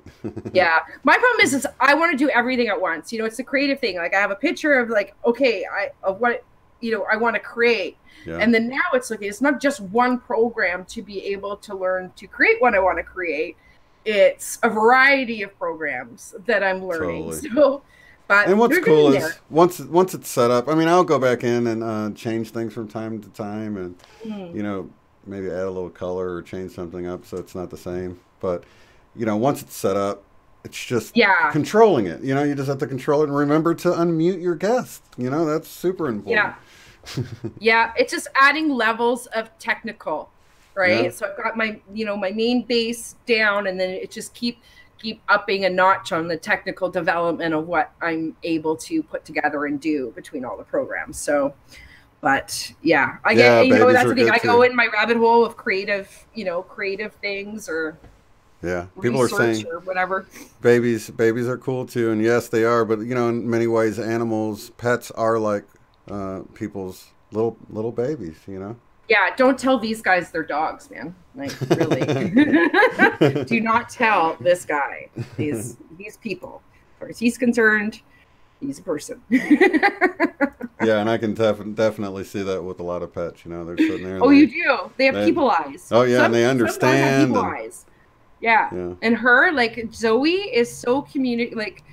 [SPEAKER 2] Yeah, my problem is I want to do everything at once. It's a creative thing. Like I have a picture of like, okay, of what I want to create. Yeah. And then now it's like, it's not just one program to be able to learn to create what I want to create. It's a variety of programs that I'm learning.
[SPEAKER 1] Totally.
[SPEAKER 2] So,
[SPEAKER 1] and what's cool is once it's set up, I mean, I'll go back in and change things from time to time and, maybe add a little color or change something up so it's not the same. But, once it's set up, it's just controlling it. You just have to control it and remember to unmute your guest. That's super important.
[SPEAKER 2] Yeah. Yeah, it's just adding levels of technical, right? Yeah. So I've got my, my main base down, and then it just keep upping a notch on the technical development of what I'm able to put together and do between all the programs. So, but yeah, I get, that's the thing. I go in my rabbit hole of creative things or
[SPEAKER 1] people are saying
[SPEAKER 2] or whatever.
[SPEAKER 1] Babies are cool too, and yes, they are. But in many ways, pets are like people's little babies.
[SPEAKER 2] Yeah, don't tell these guys they're dogs, man. Like, really. Do not tell this guy. These people. As far as he's concerned, he's a person.
[SPEAKER 1] Yeah, and I can definitely see that with a lot of pets. They're sitting there.
[SPEAKER 2] And you do. They have people eyes.
[SPEAKER 1] Oh, yeah, and they understand.
[SPEAKER 2] People eyes. Yeah. And her, like, Zoe is so like,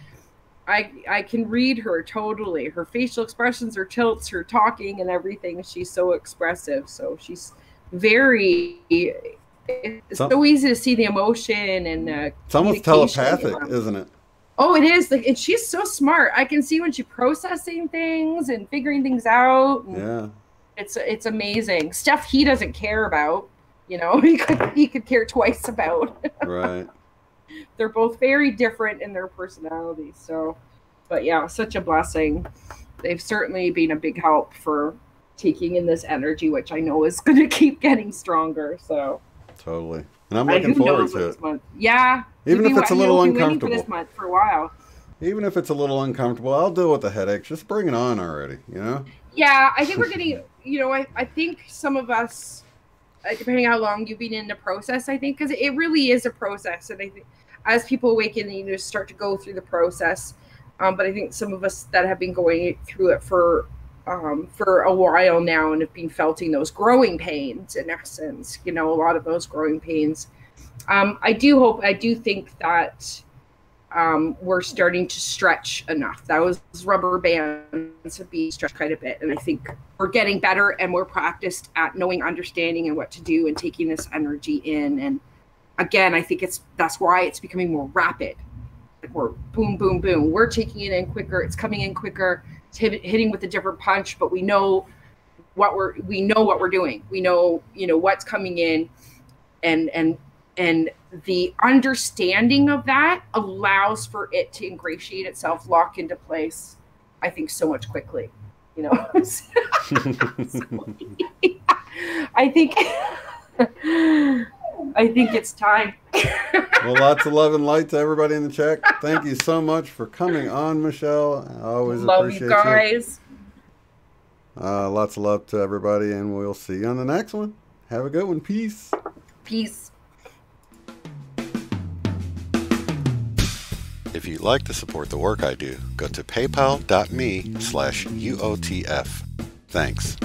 [SPEAKER 2] I can read her totally. Her facial expressions, her tilts, her talking and everything. She's so expressive. So she's it's so easy to see the emotion and
[SPEAKER 1] it's almost telepathic, isn't it?
[SPEAKER 2] Oh, it is. Like, and she's so smart. I can see when she's processing things and figuring things out. And it's amazing. Stuff he doesn't care about. He could care twice about.
[SPEAKER 1] Right.
[SPEAKER 2] They're both very different in their personalities. So, but yeah, such a blessing. They've certainly been a big help for taking in this energy, which I know is going to keep getting stronger. So
[SPEAKER 1] totally, and I'm looking forward to it.
[SPEAKER 2] Month. Yeah,
[SPEAKER 1] even if it's a little uncomfortable.
[SPEAKER 2] For this month for a while.
[SPEAKER 1] Even if it's a little uncomfortable, I'll deal with the headaches. Just bring it on already.
[SPEAKER 2] Yeah, I think we're getting. I think some of us depending how long you've been in the process, I think, because it really is a process. And I think as people awaken, you know, start to go through the process. But I think some of us that have been going through it for a while now and have been felting those growing pains, in essence, you know, a lot of those growing pains. I do think that we're starting to stretch enough. Those rubber bands have been stretched quite a bit. And I think we're getting better and more practiced at knowing, understanding, and what to do and taking this energy in. And again, I think that's why it's becoming more rapid. Like we're boom, boom, boom. We're taking it in quicker. It's coming in quicker. It's hitting with a different punch, but we know what we're doing. We know, you know, what's coming in, and the understanding of that allows for it to ingratiate itself, lock into place, I think, so much quickly, you know. I think it's time.
[SPEAKER 1] Well, lots of love and light to everybody in the chat. Thank you so much for coming on, Michelle. I always appreciate you.
[SPEAKER 2] Love you guys.
[SPEAKER 1] Lots of love to everybody, and we'll see you on the next one. Have a good one. Peace.
[SPEAKER 2] Peace.
[SPEAKER 3] If you'd like to support the work I do, go to paypal.me/UOTF. Thanks.